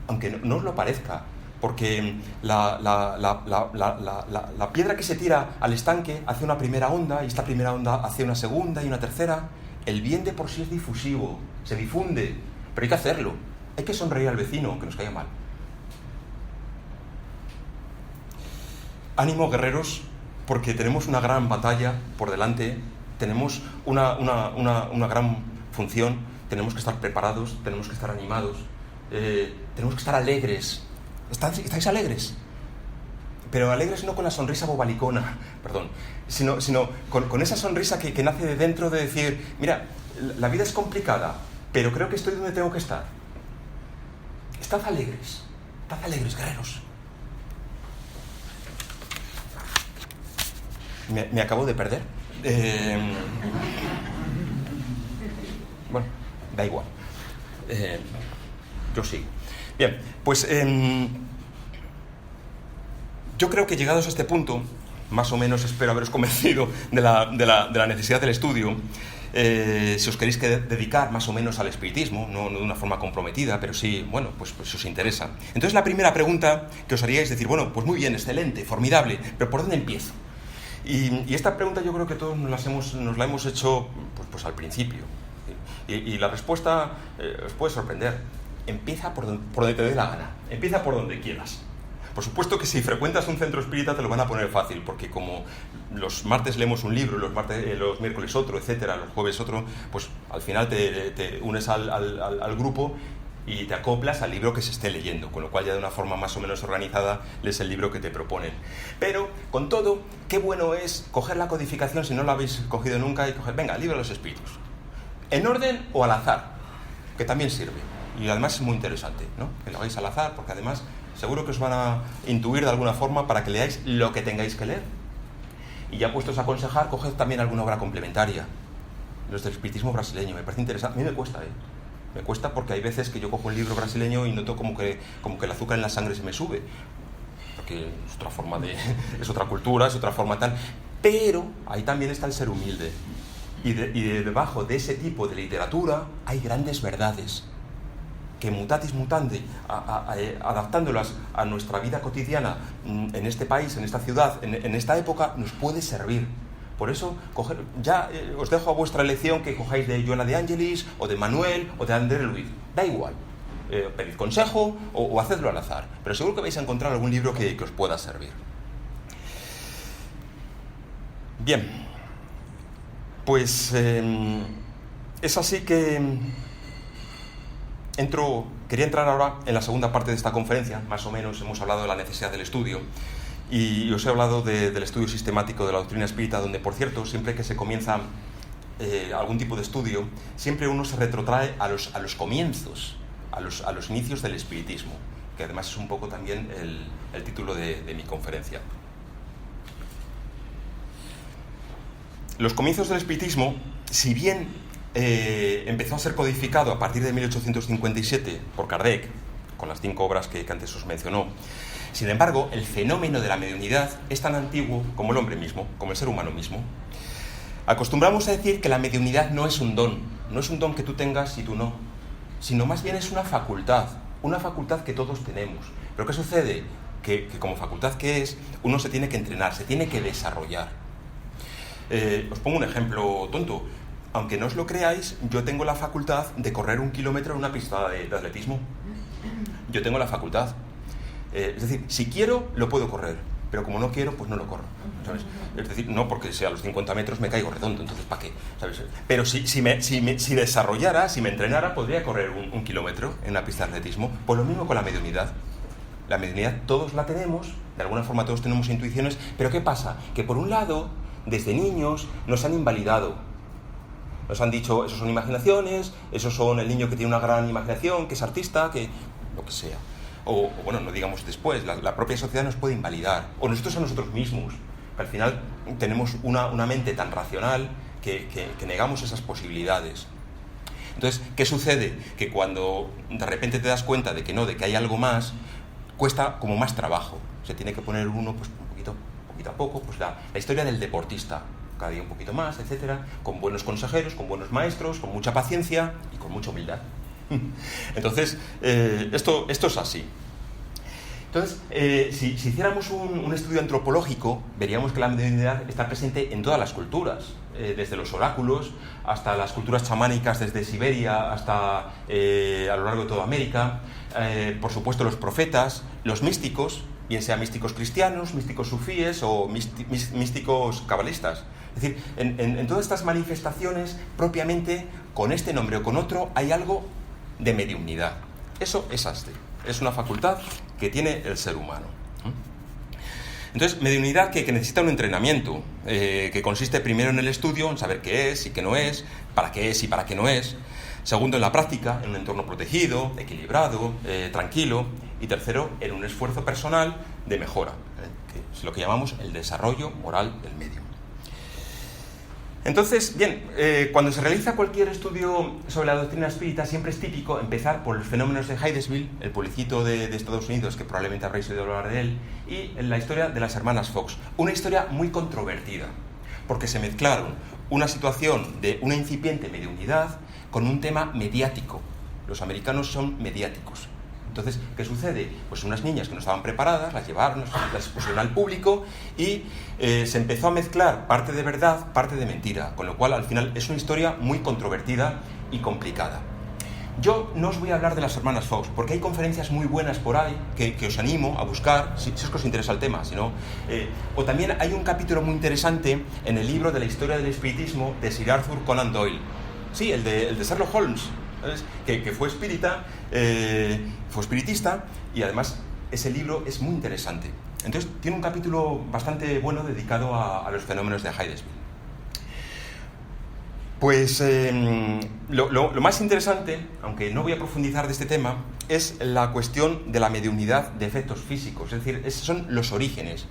aunque no os lo parezca. Porque la piedra que se tira al estanque hace una primera onda, y esta primera onda hace una segunda y una tercera. El bien de por sí es difusivo, se difunde, pero hay que hacerlo. Hay que sonreír al vecino, que nos caiga mal. Ánimo, guerreros, porque tenemos una gran batalla por delante, tenemos una gran función, tenemos que estar preparados, tenemos que estar animados, tenemos que estar alegres. ¿Estáis alegres? Pero alegres no con la sonrisa bobalicona, perdón, sino con esa sonrisa que nace de dentro, de decir: mira, la vida es complicada, pero creo que estoy donde tengo que estar. Estad alegres, guerreros. Me acabo de perder. Bueno, da igual. Yo sigo. Bien, pues yo creo que llegados a este punto, más o menos espero haberos convencido de la necesidad del estudio. Si os queréis dedicar más o menos al espiritismo, no de una forma comprometida, pero sí, bueno, pues si os interesa. Entonces la primera pregunta que os haríais es decir: bueno, pues muy bien, excelente, formidable, pero ¿por dónde empiezo? Y esta pregunta yo creo que todos nos la hemos hecho pues al principio. Y la respuesta os puede sorprender. Empieza por donde te dé la gana, empieza por donde quieras. Por supuesto que si frecuentas un centro espírita te lo van a poner fácil, porque como los martes leemos un libro, los miércoles otro, etcétera, los jueves otro, pues al final te unes al grupo y te acoplas al libro que se esté leyendo, con lo cual ya de una forma más o menos organizada lees el libro que te proponen. Pero, con todo, qué bueno es coger la codificación, si no la habéis cogido nunca, y coger, venga, libro de los espíritus, en orden o al azar, que también sirve. Y además es muy interesante, ¿no?, que lo hagáis al azar, porque además seguro que os van a intuir de alguna forma para que leáis lo que tengáis que leer. Y ya puestos a aconsejar, coged también alguna obra complementaria. Los del espiritismo brasileño, me parece interesante. A mí me cuesta, me cuesta, porque hay veces que yo cojo un libro brasileño y noto como que el azúcar en la sangre se me sube, porque es otra forma es otra cultura, es otra forma tal. Pero ahí también está el ser humilde. Y debajo de ese tipo de literatura hay grandes verdades que mutatis mutandi, adaptándolas a nuestra vida cotidiana en este país, en esta ciudad, en esta época, nos puede servir. Por eso, os dejo a vuestra elección que cojáis de Joana de Angelis, o de Manuel, o de André Luiz. Da igual. Pedid consejo o hacedlo al azar. Pero seguro que vais a encontrar algún libro que os pueda servir. Bien. Pues es así que quería entrar ahora en la segunda parte de esta conferencia. Más o menos hemos hablado de la necesidad del estudio y os he hablado del estudio sistemático de la doctrina espírita, donde, por cierto, siempre que se comienza algún tipo de estudio, siempre uno se retrotrae a los comienzos, a los inicios del espiritismo, que además es un poco también el título de mi conferencia. los comienzos del espiritismo, si bien empezó a ser codificado a partir de 1857 por Kardec, con las 5 obras que antes os mencionó, sin embargo, el fenómeno de la mediunidad es tan antiguo como el hombre mismo, como el ser humano mismo. Acostumbramos a decir que la mediunidad no es un don que tú tengas y tú no, sino más bien es una facultad que todos tenemos. Pero ¿qué sucede? Que como facultad que es, uno se tiene que entrenar, se tiene que desarrollar. Os pongo un ejemplo tonto. Aunque no os lo creáis, yo tengo la facultad de correr 1 kilómetro en una pista de atletismo. Yo tengo la facultad. Es decir, si quiero, lo puedo correr, pero como no quiero, pues no lo corro, ¿sabes? Es decir, no porque si a los 50 metros me caigo redondo, entonces ¿para qué? ¿Sabes? Pero si desarrollara, si me entrenara, podría correr 1 kilómetro en una pista de atletismo. Pues lo mismo con la mediunidad. La mediunidad todos la tenemos, de alguna forma todos tenemos intuiciones, pero ¿qué pasa? Que por un lado, desde niños nos han invalidado. Nos han dicho, esos son imaginaciones, esos son el niño que tiene una gran imaginación, que es artista, que lo que sea. O bueno, no digamos después, la propia sociedad nos puede invalidar, o nosotros a nosotros mismos, que al final tenemos una mente tan racional que negamos esas posibilidades. Entonces, ¿qué sucede? Que cuando de repente te das cuenta de que hay algo más, cuesta como más trabajo. Se tiene que poner uno, pues poquito a poco, pues la historia del deportista, cada día un poquito más, etcétera, con buenos consejeros, con buenos maestros, con mucha paciencia y con mucha humildad. Entonces, esto es así. Entonces, si hiciéramos un estudio antropológico, veríamos que la mediunidad está presente en todas las culturas, desde los oráculos hasta las culturas chamánicas, desde Siberia hasta a lo largo de toda América, por supuesto los profetas, los místicos, bien sean místicos cristianos, místicos sufíes o místicos cabalistas. Es decir, en todas estas manifestaciones, propiamente, con este nombre o con otro, hay algo de mediunidad. Eso es así. Es una facultad que tiene el ser humano. Entonces, mediunidad que necesita un entrenamiento, que consiste primero en el estudio, en saber qué es y qué no es y para qué no es. Segundo, en la práctica, en un entorno protegido, equilibrado, tranquilo. Y tercero, en un esfuerzo personal de mejora, que es lo que llamamos el desarrollo moral del medium. Entonces, bien, cuando se realiza cualquier estudio sobre la doctrina espírita, siempre es típico empezar por los fenómenos de Hydesville, el pueblecito de Estados Unidos, que probablemente habréis oído hablar de él, y la historia de las hermanas Fox. Una historia muy controvertida, porque se mezclaron una situación de una incipiente mediunidad con un tema mediático. Los americanos son mediáticos. Entonces, ¿qué sucede? Pues unas niñas que no estaban preparadas, las llevaron, las pusieron al público y se empezó a mezclar parte de verdad, parte de mentira, con lo cual al final es una historia muy controvertida y complicada. Yo no os voy a hablar de las hermanas Fox, porque hay conferencias muy buenas por ahí que os animo a buscar, si es que os interesa el tema, si no. O también hay un capítulo muy interesante en el libro de la historia del espiritismo de Sir Arthur Conan Doyle. Sí, el de Sherlock Holmes, ¿sabes? Que fue espiritista y además ese libro es muy interesante. Entonces tiene un capítulo bastante bueno dedicado a los fenómenos de Hydesville. Pues lo más interesante, aunque no voy a profundizar de este tema, es la cuestión de la mediunidad de efectos físicos, es decir, esos son los orígenes.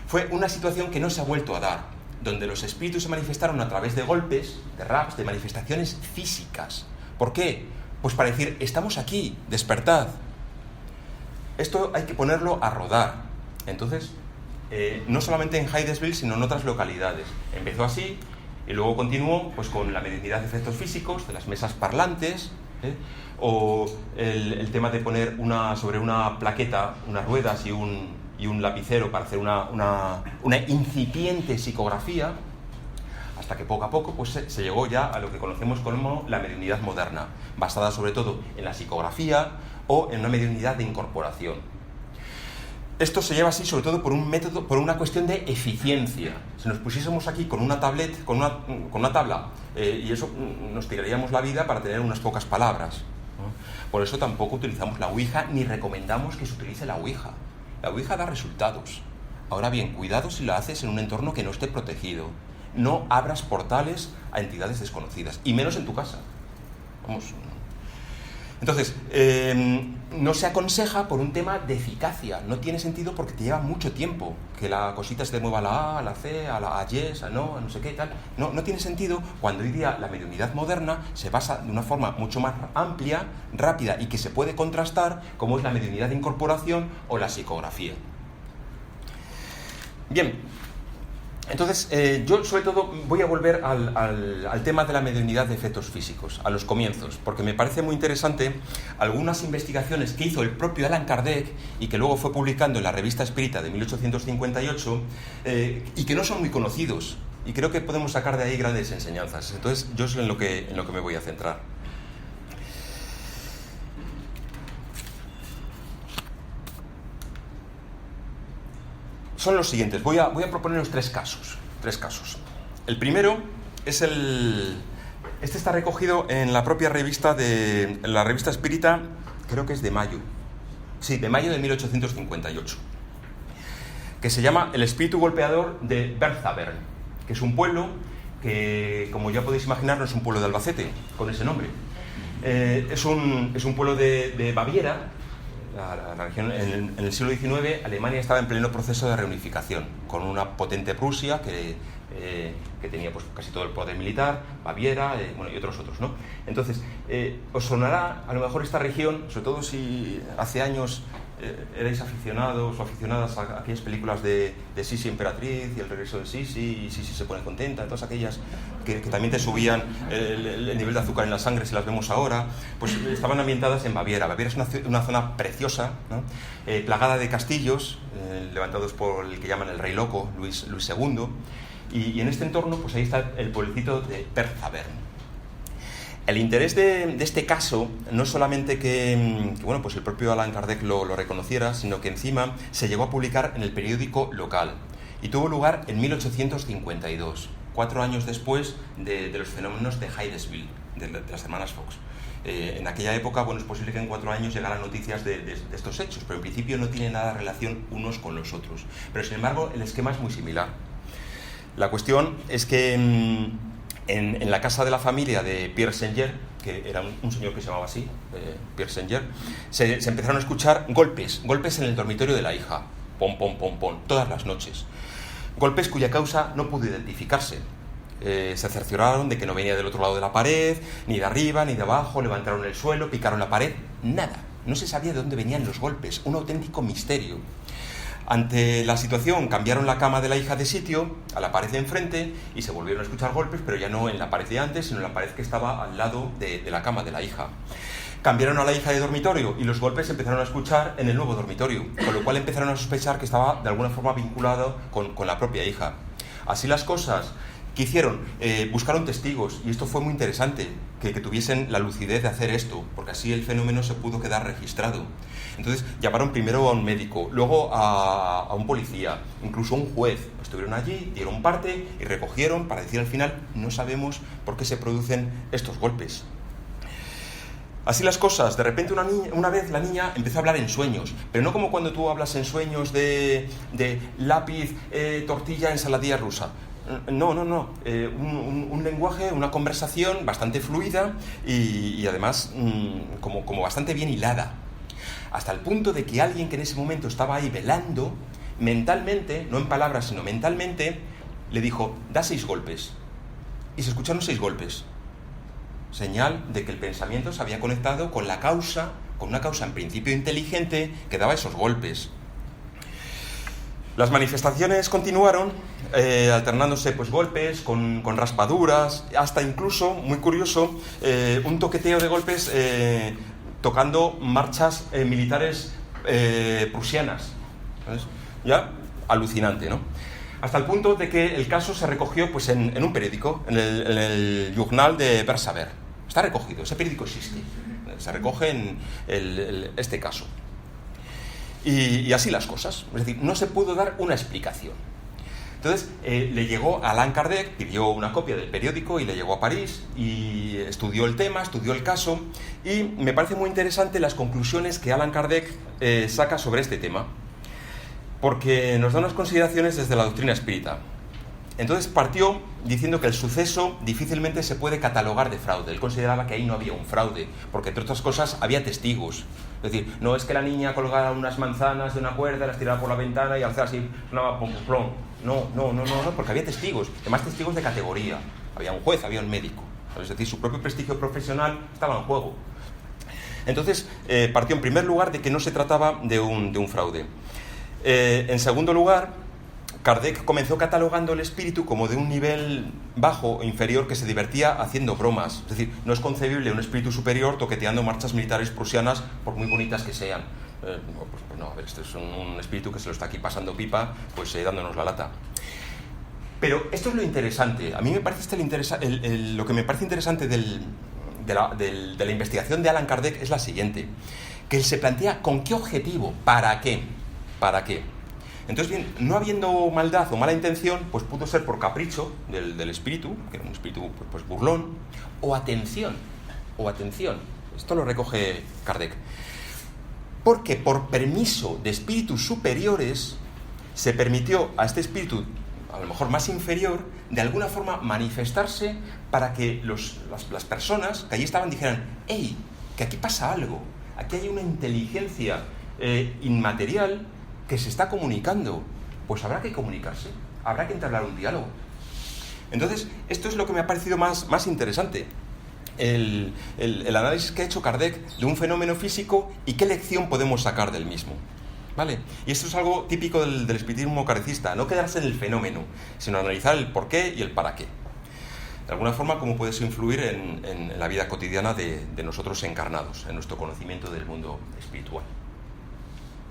Fue una situación que no se ha vuelto a dar, donde los espíritus se manifestaron a través de golpes, de raps, de manifestaciones físicas. ¿Por qué? Pues para decir, estamos aquí, despertad. Esto hay que ponerlo a rodar. Entonces, no solamente en Hydesville, sino en otras localidades. Empezó así y luego continuó pues, con la mediunidad de efectos físicos, de las mesas parlantes, o el tema de poner sobre una plaqueta unas ruedas y un lapicero para hacer una incipiente psicografía, hasta que poco a poco pues, se llegó ya a lo que conocemos como la mediunidad moderna, basada sobre todo en la psicografía o en una mediunidad de incorporación. Esto se lleva así sobre todo por un método, por una cuestión de eficiencia. Si nos pusiésemos aquí con una tablet, con una tabla, y eso nos tiraríamos la vida para tener unas pocas palabras, ¿no? Por eso tampoco utilizamos la Ouija ni recomendamos que se utilice la Ouija. La Ouija da resultados. Ahora bien, cuidado si la haces en un entorno que no esté protegido. No abras portales a entidades desconocidas, y menos en tu casa. Vamos. Entonces, no se aconseja por un tema de eficacia. No tiene sentido porque te lleva mucho tiempo que la cosita se te mueva a la A, a la C, a la a yes, a no, a no sé qué y tal. No tiene sentido cuando hoy día la mediunidad moderna se basa de una forma mucho más amplia, rápida y que se puede contrastar, como es la mediunidad de incorporación o la psicografía. Bien. Entonces, yo sobre todo voy a volver al tema de la mediunidad de efectos físicos, a los comienzos, porque me parece muy interesante algunas investigaciones que hizo el propio Allan Kardec y que luego fue publicando en la Revista Espírita de 1858 y que no son muy conocidos, y creo que podemos sacar de ahí grandes enseñanzas. Entonces, yo es en lo que me voy a centrar. Son los siguientes. Voy a proponeros tres casos. El primero es este está recogido en la propia revista la Revista Espírita, creo que es de mayo. Sí, de mayo de 1858. Que se llama El espíritu golpeador de Berzabern, que es un pueblo que, como ya podéis imaginar, no es un pueblo de Albacete, con ese nombre. Es un pueblo de Baviera. La región, en el siglo XIX, Alemania estaba en pleno proceso de reunificación, con una potente Prusia que tenía pues casi todo el poder militar, Baviera, y otros, ¿no? Entonces, os sonará a lo mejor esta región, sobre todo si hace años erais aficionados o aficionadas a aquellas películas de Sisi Emperatriz y el regreso de Sisi, y Sisi se pone contenta, todas aquellas que también te subían el nivel de azúcar en la sangre, si las vemos ahora, pues estaban ambientadas en Baviera. Baviera es una zona preciosa, ¿no? Plagada de castillos, levantados por el que llaman el Rey Loco, Luis II, y en este entorno pues ahí está el pueblecito de Berzabern. El interés de este caso no es solamente que bueno, pues el propio Allan Kardec lo reconociera, sino que encima se llegó a publicar en el periódico local y tuvo lugar en 1852, 4 años después de los fenómenos de Hydesville, de las hermanas Fox. En aquella época, bueno, es posible que en 4 años llegaran noticias de estos hechos, pero en principio no tienen nada de relación unos con los otros. Pero sin embargo, el esquema es muy similar. La cuestión es que en la casa de la familia de Pierre Sengier, que era un señor que se llamaba así, Pierre Sengier, se empezaron a escuchar golpes en el dormitorio de la hija, pom, pom, pom, pom, todas las noches. Golpes cuya causa no pudo identificarse. Se cercioraron de que no venía del otro lado de la pared, ni de arriba, ni de abajo, levantaron el suelo, picaron la pared, nada. No se sabía de dónde venían los golpes, un auténtico misterio. Ante la situación, cambiaron la cama de la hija de sitio a la pared de enfrente y se volvieron a escuchar golpes, pero ya no en la pared de antes, sino en la pared que estaba al lado de la cama de la hija. Cambiaron a la hija de dormitorio y los golpes se empezaron a escuchar en el nuevo dormitorio, con lo cual empezaron a sospechar que estaba de alguna forma vinculado con la propia hija. Así las cosas, ¿qué hicieron? Buscaron testigos, y esto fue muy interesante, que tuviesen la lucidez de hacer esto, porque así el fenómeno se pudo quedar registrado. Entonces llamaron primero a un médico, luego a un policía, incluso a un juez. Estuvieron allí, dieron parte y recogieron para decir al final, no sabemos por qué se producen estos golpes. Así las cosas, de repente una vez la niña empezó a hablar en sueños, pero no como cuando tú hablas en sueños de lápiz, tortilla, ensaladilla rusa. No. Un lenguaje, una conversación bastante fluida y además como bastante bien hilada. Hasta el punto de que alguien que en ese momento estaba ahí velando, mentalmente, no en palabras, sino mentalmente, le dijo, da 6 golpes. Y se escucharon 6 golpes. Señal de que el pensamiento se había conectado con la causa, con una causa en principio inteligente que daba esos golpes. Las manifestaciones continuaron, alternándose pues golpes con raspaduras, hasta incluso, muy curioso, un toqueteo de golpes tocando marchas militares prusianas. ¿Sabes? Ya, alucinante, ¿no? Hasta el punto de que el caso se recogió pues, en un periódico, en el Journal de Berzabern. Está recogido, ese periódico existe. Se recoge en este caso. Y así las cosas. Es decir, no se pudo dar una explicación. Entonces, le llegó a Allan Kardec, pidió una copia del periódico y le llegó a París y estudió el tema, estudió el caso y me parece muy interesante las conclusiones que Allan Kardec saca sobre este tema, porque nos da unas consideraciones desde la doctrina espírita. Entonces partió diciendo que el suceso difícilmente se puede catalogar de fraude. Él consideraba que ahí no había un fraude, porque entre otras cosas había testigos. Es decir, no es que la niña colgara unas manzanas de una cuerda, las tirara por la ventana y alzara así, sonaba pum, pum, plom. No, porque había testigos, además testigos de categoría. Había un juez, había un médico. Es decir, su propio prestigio profesional estaba en juego. Entonces, partió en primer lugar de que no se trataba de un fraude. En segundo lugar, Kardec comenzó catalogando el espíritu como de un nivel bajo o inferior que se divertía haciendo bromas. Es decir, no es concebible un espíritu superior toqueteando marchas militares prusianas, por muy bonitas que sean. Pues no, a ver, este es un espíritu que se lo está aquí pasando pipa, pues dándonos la lata. Pero esto es lo interesante. A mí me parece lo que me parece interesante de la investigación de Allan Kardec es la siguiente. Que él se plantea con qué objetivo, ¿para qué? ¿Para qué? Entonces, bien, no habiendo maldad o mala intención, pues pudo ser por capricho del espíritu, que era un espíritu pues burlón, o atención. Esto lo recoge Kardec. Porque por permiso de espíritus superiores se permitió a este espíritu, a lo mejor más inferior, de alguna forma manifestarse para que las personas que allí estaban dijeran: ¡Ey! Que aquí pasa algo, aquí hay una inteligencia inmaterial que se está comunicando. Pues habrá que comunicarse, habrá que entablar un diálogo. Entonces, esto es lo que me ha parecido más interesante. El análisis que ha hecho Kardec de un fenómeno físico y qué lección podemos sacar del mismo. ¿Vale? Y esto es algo típico del espiritismo kardecista, no quedarse en el fenómeno, sino analizar el por qué y el para qué. De alguna forma, cómo puede eso influir en la vida cotidiana de nosotros encarnados, en nuestro conocimiento del mundo espiritual.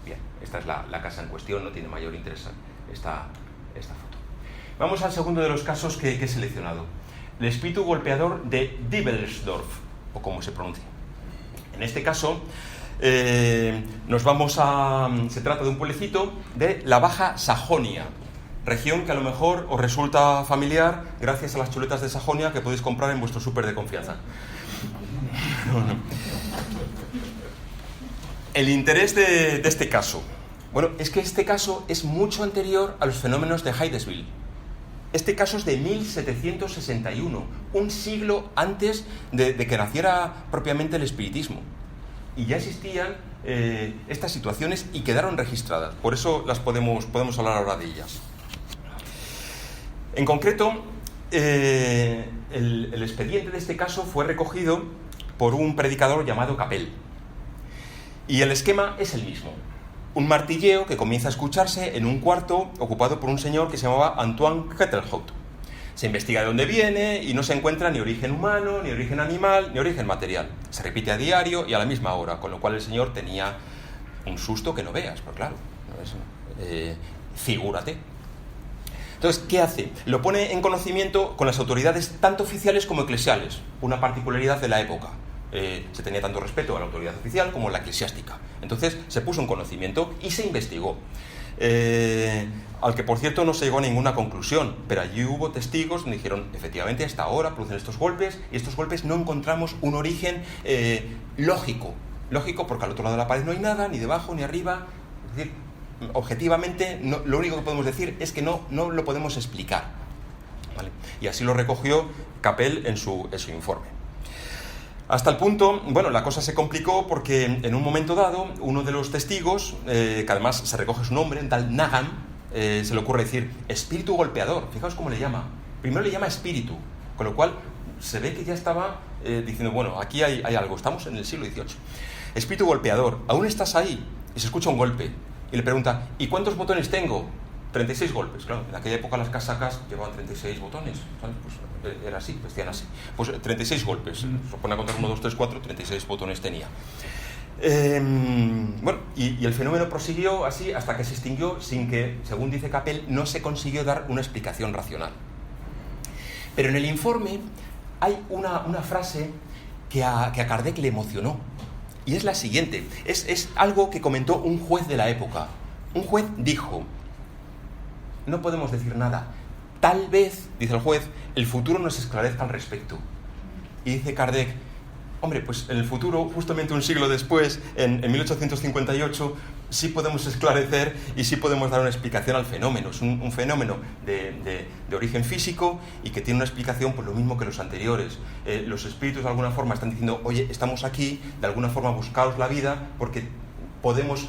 Bien, esta es la casa en cuestión, no tiene mayor interés esta foto. Vamos al segundo de los casos que he seleccionado. El espíritu golpeador de Diebelsdorf, o como se pronuncia. En este caso, se trata de un pueblecito de la Baja Sajonia, región que a lo mejor os resulta familiar gracias a las chuletas de Sajonia que podéis comprar en vuestro súper de confianza. El interés de este caso. Bueno, es que este caso es mucho anterior a los fenómenos de Hydesville. Este caso es de 1761, un siglo antes de que naciera propiamente el espiritismo. Y ya existían estas situaciones y quedaron registradas. Por eso las podemos hablar ahora de ellas. En concreto, el expediente de este caso fue recogido por un predicador llamado Capel. Y el esquema es el mismo. Un martilleo que comienza a escucharse en un cuarto ocupado por un señor que se llamaba Antoine Kettelhout. Se investiga de dónde viene y no se encuentra ni origen humano, ni origen animal, ni origen material. Se repite a diario y a la misma hora, con lo cual el señor tenía un susto que no veas, pues claro, figúrate. Entonces, ¿qué hace? Lo pone en conocimiento con las autoridades tanto oficiales como eclesiales, una particularidad de la época. Se tenía tanto respeto a la autoridad oficial como a la eclesiástica. Entonces se puso en conocimiento y se investigó. Al que, por cierto, no se llegó a ninguna conclusión, pero allí hubo testigos que dijeron: efectivamente, hasta ahora producen estos golpes, y estos golpes no encontramos un origen lógico, porque al otro lado de la pared no hay nada, ni debajo, ni arriba. Es decir, objetivamente, lo único que podemos decir es que no lo podemos explicar. ¿Vale? Y así lo recogió Capel en su informe. Hasta el punto, bueno, la cosa se complicó porque en un momento dado, uno de los testigos, que además se recoge su nombre, un tal Nagam, se le ocurre decir: espíritu golpeador. Fijaos cómo le llama. Primero le llama espíritu, con lo cual se ve que ya estaba diciendo: bueno, aquí hay algo, estamos en el siglo XVIII. Espíritu golpeador, ¿aún estás ahí? Y se escucha un golpe. Y le pregunta: ¿y cuántos botones tengo? 36 golpes. Claro, en aquella época las casacas llevaban 36 botones, ¿sabes? Pues era así, vestían así. Pues 36 golpes. Se pone a contar 1, 2, 3, 4, 36 botones tenía. Bueno, y el fenómeno prosiguió así hasta que se extinguió sin que, según dice Capel, no se consiguió dar una explicación racional. Pero en el informe hay una frase que a Kardec le emocionó. Y es la siguiente. Es algo que comentó un juez de la época. Un juez dijo: no podemos decir nada. Tal vez, dice el juez, el futuro nos esclarezca al respecto. Y dice Kardec: Hombre, pues en el futuro, justamente un siglo después, en 1858, sí podemos esclarecer y sí podemos dar una explicación al fenómeno. Es un fenómeno de origen físico y que tiene una explicación por lo mismo que los anteriores. Los espíritus de alguna forma están diciendo, oye, estamos aquí, de alguna forma buscaos la vida porque podemos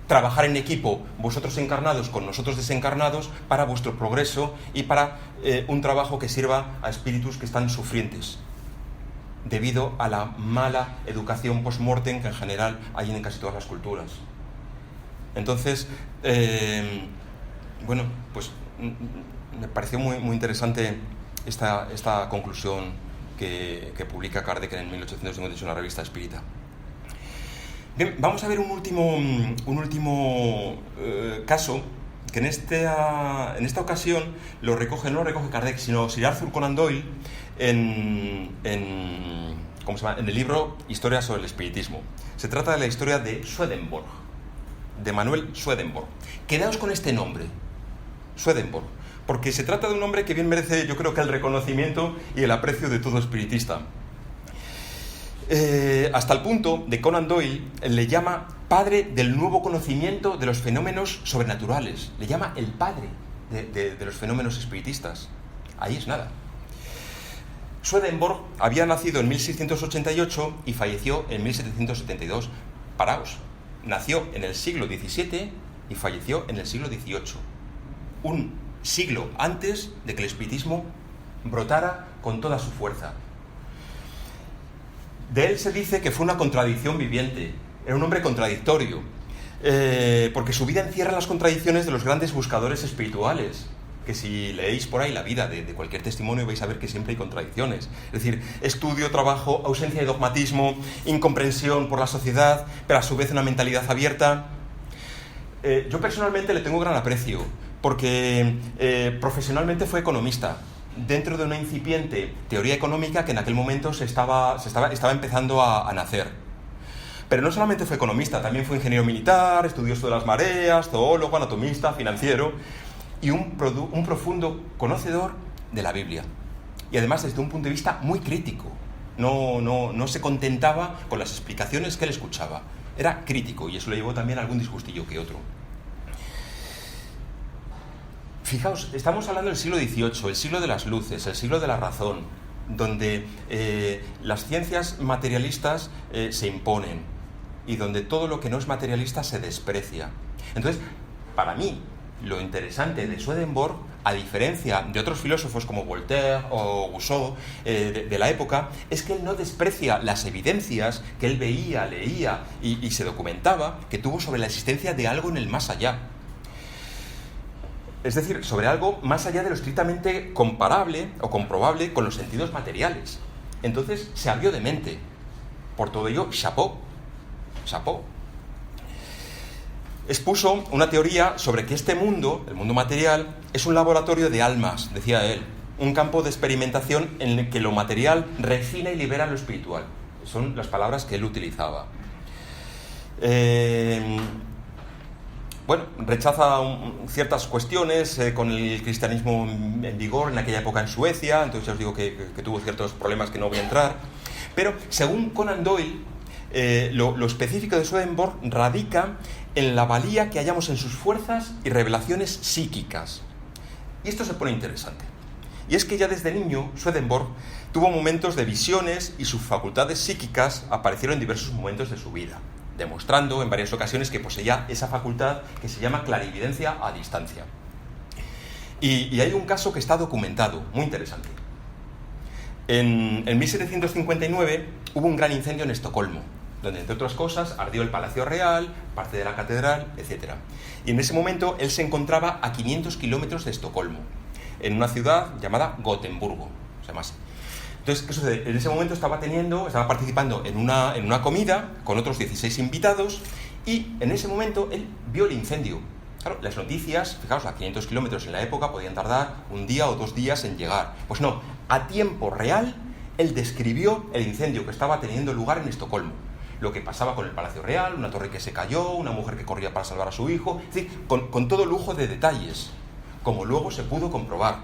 trabajar en equipo, vosotros encarnados con nosotros desencarnados, para vuestro progreso y para un trabajo que sirva a espíritus que están sufrientes, debido a la mala educación post-mortem que en general hay en casi todas las culturas. Entonces, bueno, pues me pareció muy interesante esta conclusión que publica Kardec en 1858 en la revista Espírita. Bien, vamos a ver un último caso que en esta ocasión no lo recoge Kardec, sino Sir Arthur Conan Doyle en el libro Historia sobre el Espiritismo. Se trata de la historia de Swedenborg, de Manuel Swedenborg. Quedaos con este nombre, Swedenborg, porque se trata de un hombre que bien merece, yo creo que el reconocimiento y el aprecio de todo espiritista. Hasta el punto de Conan Doyle le llama padre del nuevo conocimiento de los fenómenos sobrenaturales. Le llama el padre de los fenómenos espiritistas. Ahí es nada. Swedenborg había nacido en 1688 y falleció en 1772. Paraos. Nació en el siglo XVII y falleció en el siglo XVIII. Un siglo antes de que el espiritismo brotara con toda su fuerza. De él se dice que fue una contradicción viviente, era un hombre contradictorio, porque su vida encierra las contradicciones de los grandes buscadores espirituales, que si leéis por ahí la vida de cualquier testimonio vais a ver que siempre hay contradicciones. Es decir, estudio, trabajo, ausencia de dogmatismo, incomprensión por la sociedad, pero a su vez una mentalidad abierta. Yo personalmente le tengo gran aprecio, porque profesionalmente fue economista, dentro de una incipiente teoría económica que en aquel momento estaba empezando a nacer. Pero no solamente fue economista, también fue ingeniero militar, estudió esto de las mareas, zoólogo, anatomista, financiero, y un profundo conocedor de la Biblia. Y además desde un punto de vista muy crítico. No se contentaba con las explicaciones que él escuchaba. Era crítico, y eso le llevó también a algún disgustillo que otro. Fijaos, estamos hablando del siglo XVIII, el siglo de las luces, el siglo de la razón, donde las ciencias materialistas se imponen y donde todo lo que no es materialista se desprecia. Entonces, para mí, lo interesante de Swedenborg, a diferencia de otros filósofos como Voltaire o Rousseau de la época, es que él no desprecia las evidencias que él veía, leía y se documentaba, que tuvo sobre la existencia de algo en el más allá. Es decir, sobre algo más allá de lo estrictamente comparable o comprobable con los sentidos materiales. Entonces se abrió de mente. Por todo ello, chapeau. Expuso una teoría sobre que este mundo, el mundo material, es un laboratorio de almas, decía él. Un campo de experimentación en el que lo material refina y libera lo espiritual. Son las palabras que él utilizaba. Bueno, rechaza ciertas cuestiones con el cristianismo en vigor en aquella época en Suecia, entonces ya os digo que tuvo ciertos problemas que no voy a entrar. Pero según Conan Doyle, lo específico de Swedenborg radica en la valía que hallamos en sus fuerzas y revelaciones psíquicas. Y esto se pone interesante. Y es que ya desde niño Swedenborg tuvo momentos de visiones y sus facultades psíquicas aparecieron en diversos momentos de su vida, demostrando en varias ocasiones que poseía esa facultad que se llama clarividencia a distancia. Y hay un caso que está documentado, muy interesante. En 1759 hubo un gran incendio en Estocolmo, donde entre otras cosas ardió el Palacio Real, parte de la catedral, etc. Y en ese momento él se encontraba a 500 kilómetros de Estocolmo, en una ciudad llamada Gotemburgo, se llama así. Entonces, ¿qué sucede? En ese momento estaba participando en una comida con otros 16 invitados y en ese momento él vio el incendio. Claro, las noticias, fijaos, a 500 kilómetros en la época podían tardar un día o 2 días en llegar. Pues no, a tiempo real él describió el incendio que estaba teniendo lugar en Estocolmo. Lo que pasaba con el Palacio Real, una torre que se cayó, una mujer que corría para salvar a su hijo, es decir, con todo lujo de detalles, como luego se pudo comprobar.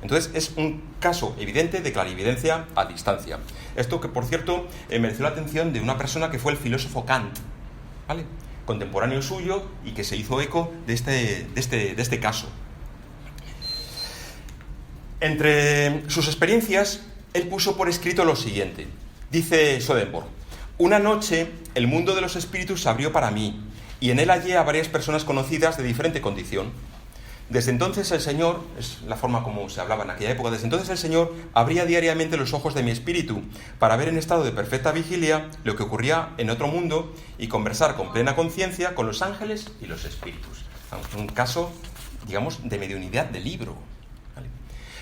Entonces es un caso evidente de clarividencia a distancia. Esto que, por cierto, mereció la atención de una persona que fue el filósofo Kant, ¿vale? Contemporáneo suyo y que se hizo eco de este caso. Entre sus experiencias, él puso por escrito lo siguiente. Dice Swedenborg: una noche el mundo de los espíritus se abrió para mí y en él hallé a varias personas conocidas de diferente condición. Desde entonces el Señor, es la forma como se hablaba en aquella época, desde entonces el Señor abría diariamente los ojos de mi espíritu para ver en estado de perfecta vigilia lo que ocurría en otro mundo y conversar con plena conciencia con los ángeles y los espíritus. Vamos, un caso, digamos, de mediunidad de libro, ¿vale?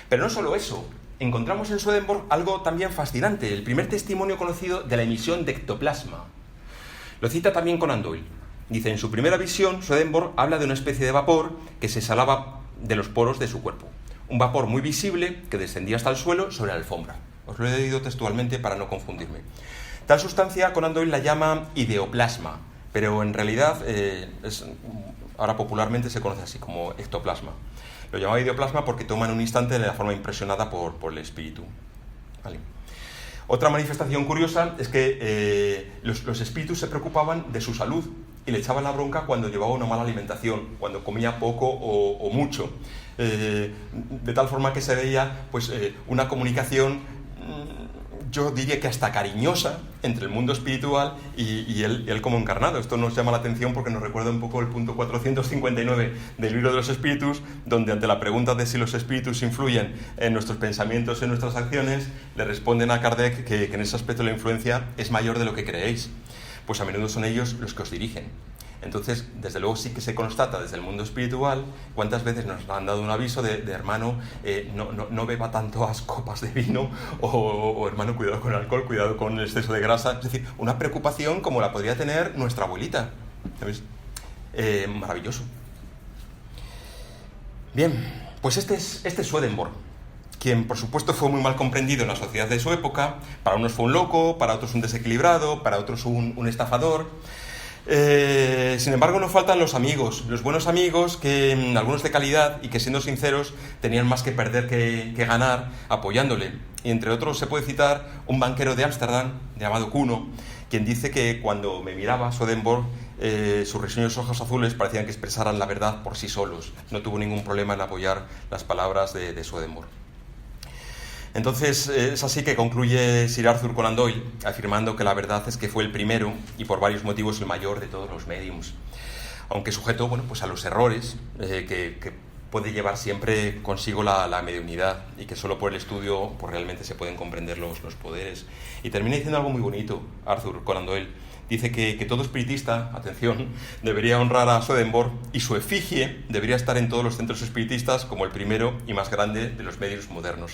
Pero no solo eso, encontramos en Swedenborg algo también fascinante, el primer testimonio conocido de la emisión de ectoplasma. Lo cita también Conan Doyle. Dice, en su primera visión, Swedenborg habla de una especie de vapor que se exhalaba de los poros de su cuerpo. Un vapor muy visible que descendía hasta el suelo sobre la alfombra. Os lo he leído textualmente para no confundirme. Tal sustancia Conan Doyle la llama ideoplasma, pero en realidad ahora popularmente se conoce así como ectoplasma. Lo llamaba ideoplasma porque toma en un instante la forma impresionada por el espíritu. ¿Vale? Otra manifestación curiosa es que los espíritus se preocupaban de su salud y le echaban la bronca cuando llevaba una mala alimentación, cuando comía poco o mucho. De tal forma que se veía pues, una comunicación, yo diría que hasta cariñosa, entre el mundo espiritual y él como encarnado. Esto nos llama la atención porque nos recuerda un poco el punto 459 del libro de los espíritus, donde ante la pregunta de si los espíritus influyen en nuestros pensamientos, en nuestras acciones, le responden a Kardec que en ese aspecto la influencia es mayor de lo que creéis. Pues a menudo son ellos los que os dirigen. Entonces, desde luego sí que se constata desde el mundo espiritual cuántas veces nos han dado un aviso de hermano, no beba tantas copas de vino, o hermano, cuidado con el alcohol, cuidado con el exceso de grasa. Es decir, una preocupación como la podría tener nuestra abuelita. ¿Sabes? Maravilloso. Bien, pues este es Swedenborg, quien por supuesto fue muy mal comprendido en la sociedad de su época. Para unos fue un loco, para otros un desequilibrado, para otros un estafador. Sin embargo, no faltan los amigos, los buenos amigos, que algunos de calidad y que, siendo sinceros, tenían más que perder que ganar apoyándole. Y entre otros se puede citar un banquero de Ámsterdam llamado Kuno, quien dice que cuando me miraba Swedenborg, sus risueños ojos azules parecían que expresaran la verdad por sí solos. No tuvo ningún problema en apoyar las palabras de Swedenborg. Entonces es así que concluye Sir Arthur Conan Doyle, afirmando que la verdad es que fue el primero y por varios motivos el mayor de todos los mediums, aunque sujeto, bueno, pues a los errores que puede llevar siempre consigo la mediunidad, y que solo por el estudio pues realmente se pueden comprender los poderes. Y termina diciendo algo muy bonito Arthur Conan Doyle. Dice que todo espiritista, atención, debería honrar a Swedenborg, y su efigie debería estar en todos los centros espiritistas como el primero y más grande de los medios modernos.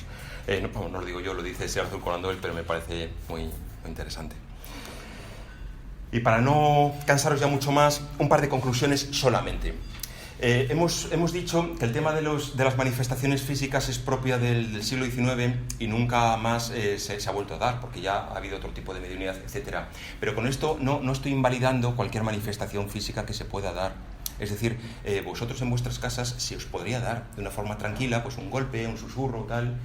No lo digo yo, lo dice Sir Arthur Conan Doyle, pero me parece muy interesante. Y para no cansaros ya mucho más, un par de conclusiones solamente. Hemos dicho que el tema de las manifestaciones físicas es propia del siglo XIX y nunca más se ha vuelto a dar, porque ya ha habido otro tipo de mediunidad, etc. Pero con esto no estoy invalidando cualquier manifestación física que se pueda dar. Es decir, vosotros en vuestras casas se os podría dar de una forma tranquila, pues un golpe, un susurro, tal.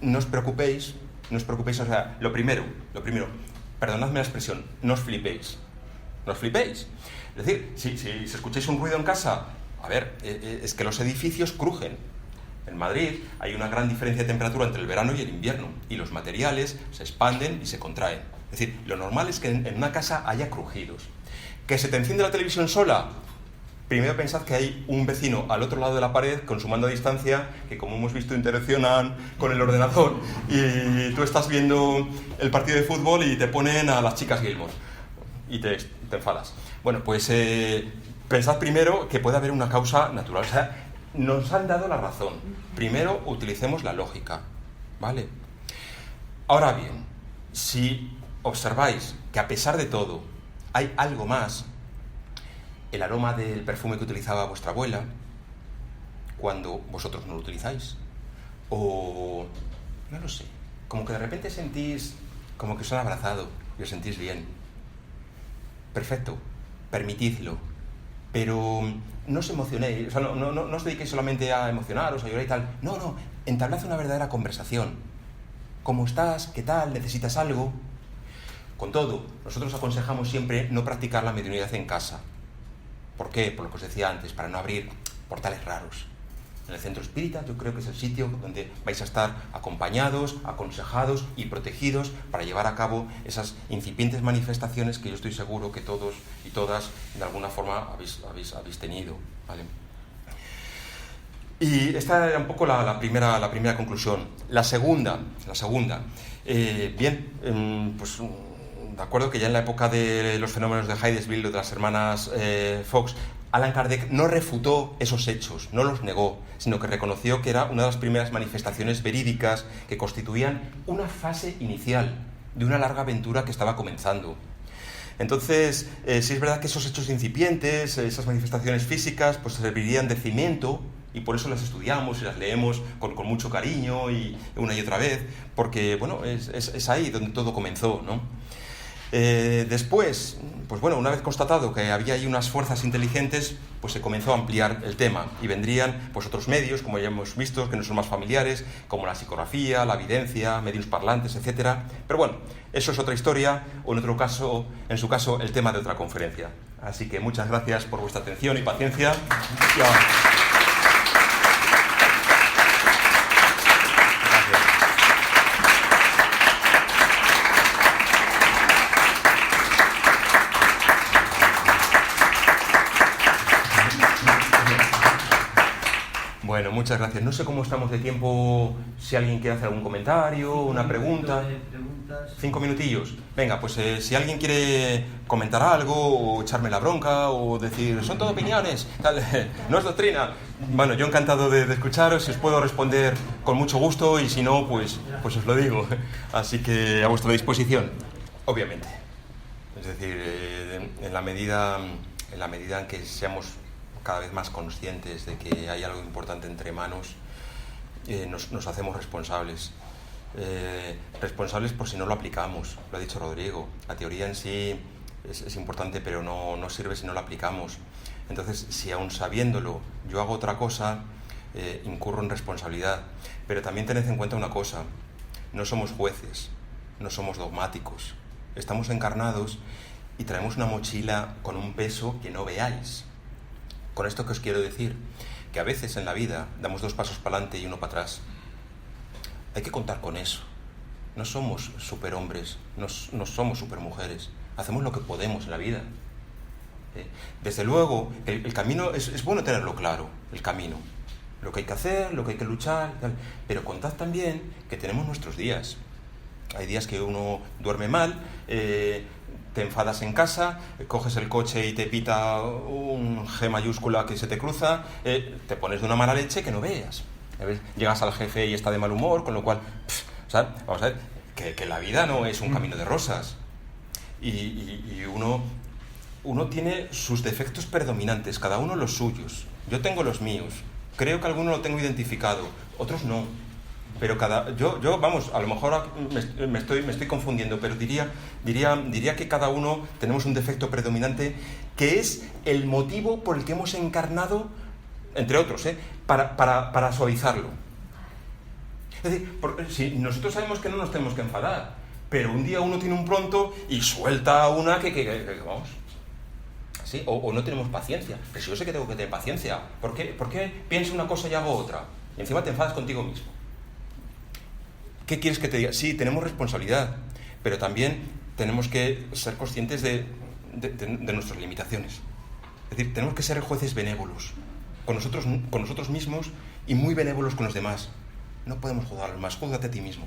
No os preocupéis, o sea, lo primero, perdonadme la expresión, no os flipéis. No os flipéis. Es decir, si escucháis un ruido en casa, a ver, es que los edificios crujen. En Madrid hay una gran diferencia de temperatura entre el verano y el invierno, y los materiales se expanden y se contraen. Es decir, lo normal es que en una casa haya crujidos. ¿Que se te enciende la televisión sola? Primero pensad que hay un vecino al otro lado de la pared con su mando a distancia que, como hemos visto, interaccionan con el ordenador, y tú estás viendo el partido de fútbol y te ponen a las chicas Gilmore y te enfadas. Bueno, pues pensad primero que puede haber una causa natural. O sea, nos han dado la razón. Primero utilicemos la lógica, ¿vale? Ahora bien, si observáis que a pesar de todo hay algo más, el aroma del perfume que utilizaba vuestra abuela cuando vosotros no lo utilizáis, o no lo sé, como que de repente sentís como que os han abrazado y os sentís bien, perfecto, permitidlo, pero no os emocionéis, o sea, no os dediquéis solamente a emocionaros, a llorar y tal. No, entablad una verdadera conversación. ¿Cómo estás? ¿Qué tal? ¿Necesitas algo? Con todo, nosotros aconsejamos siempre no practicar la mediunidad en casa. ¿Por qué? Por lo que os decía antes, para no abrir portales raros. En el centro espírita yo creo que es el sitio donde vais a estar acompañados, aconsejados y protegidos para llevar a cabo esas incipientes manifestaciones que yo estoy seguro que todos y todas de alguna forma habéis tenido, ¿vale? Y esta era un poco la primera conclusión. La segunda, pues de acuerdo que ya en la época de los fenómenos de Hydesville o de las hermanas Fox, Allan Kardec no refutó esos hechos, no los negó, sino que reconoció que era una de las primeras manifestaciones verídicas que constituían una fase inicial de una larga aventura que estaba comenzando. Entonces, sí es verdad que esos hechos incipientes, esas manifestaciones físicas, pues servirían de cimiento, y por eso las estudiamos y las leemos con mucho cariño y una y otra vez, porque, bueno, es ahí donde todo comenzó, ¿no? Después, pues bueno, una vez constatado que había ahí unas fuerzas inteligentes, pues se comenzó a ampliar el tema y vendrían pues otros medios, como ya hemos visto, que no son más familiares, como la psicografía, la evidencia, medios parlantes, etcétera. Pero bueno, eso es otra historia, o en su caso, el tema de otra conferencia. Así que muchas gracias por vuestra atención y paciencia. Bueno, muchas gracias. No sé cómo estamos de tiempo, si alguien quiere hacer algún comentario, una pregunta. 5 minutillos. Venga, pues si alguien quiere comentar algo, o echarme la bronca, o decir, son todo opiniones, tal, no es doctrina. Bueno, yo encantado de escucharos, si os puedo responder con mucho gusto, y si no, pues os lo digo. Así que a vuestra disposición, obviamente. Es decir, en la medida en que seamos cada vez más conscientes de que hay algo importante entre manos, nos hacemos responsables. Responsables por si no lo aplicamos, lo ha dicho Rodrigo. La teoría en sí es importante, pero no sirve si no la aplicamos. Entonces, si aún sabiéndolo yo hago otra cosa, incurro en responsabilidad. Pero también tened en cuenta una cosa: no somos jueces, no somos dogmáticos. Estamos encarnados y traemos una mochila con un peso que no veáis. Con esto que os quiero decir, que a veces en la vida damos 2 pasos para adelante y 1 para atrás. Hay que contar con eso. No somos superhombres, no somos supermujeres. Hacemos lo que podemos en la vida. Desde luego, el camino es bueno tenerlo claro, el camino. Lo que hay que hacer, lo que hay que luchar, tal. Pero contad también que tenemos nuestros días. Hay días que uno duerme mal, te enfadas en casa, coges el coche y te pita un G mayúscula que se te cruza, te pones de una mala leche que no veas. Llegas al jefe y está de mal humor, con lo cual, ¿sabes? Vamos a ver, que la vida no es un camino de rosas. Y uno tiene sus defectos predominantes, cada uno los suyos. Yo tengo los míos, creo que alguno lo tengo identificado, otros no. Pero yo vamos, a lo mejor me estoy confundiendo, pero diría que cada uno tenemos un defecto predominante que es el motivo por el que hemos encarnado, entre otros, para suavizarlo. Es decir, si nosotros sabemos que no nos tenemos que enfadar, pero un día uno tiene un pronto y suelta una que vamos, ¿sí? O no tenemos paciencia. Pero si yo sé que tengo que tener paciencia, ¿por qué pienso una cosa y hago otra? Y encima te enfadas contigo mismo. ¿Qué quieres que te diga? Sí, tenemos responsabilidad, pero también tenemos que ser conscientes de nuestras limitaciones. Es decir, tenemos que ser jueces benévolos con nosotros mismos y muy benévolos con los demás. No podemos juzgar a los demás, júzgate a ti mismo.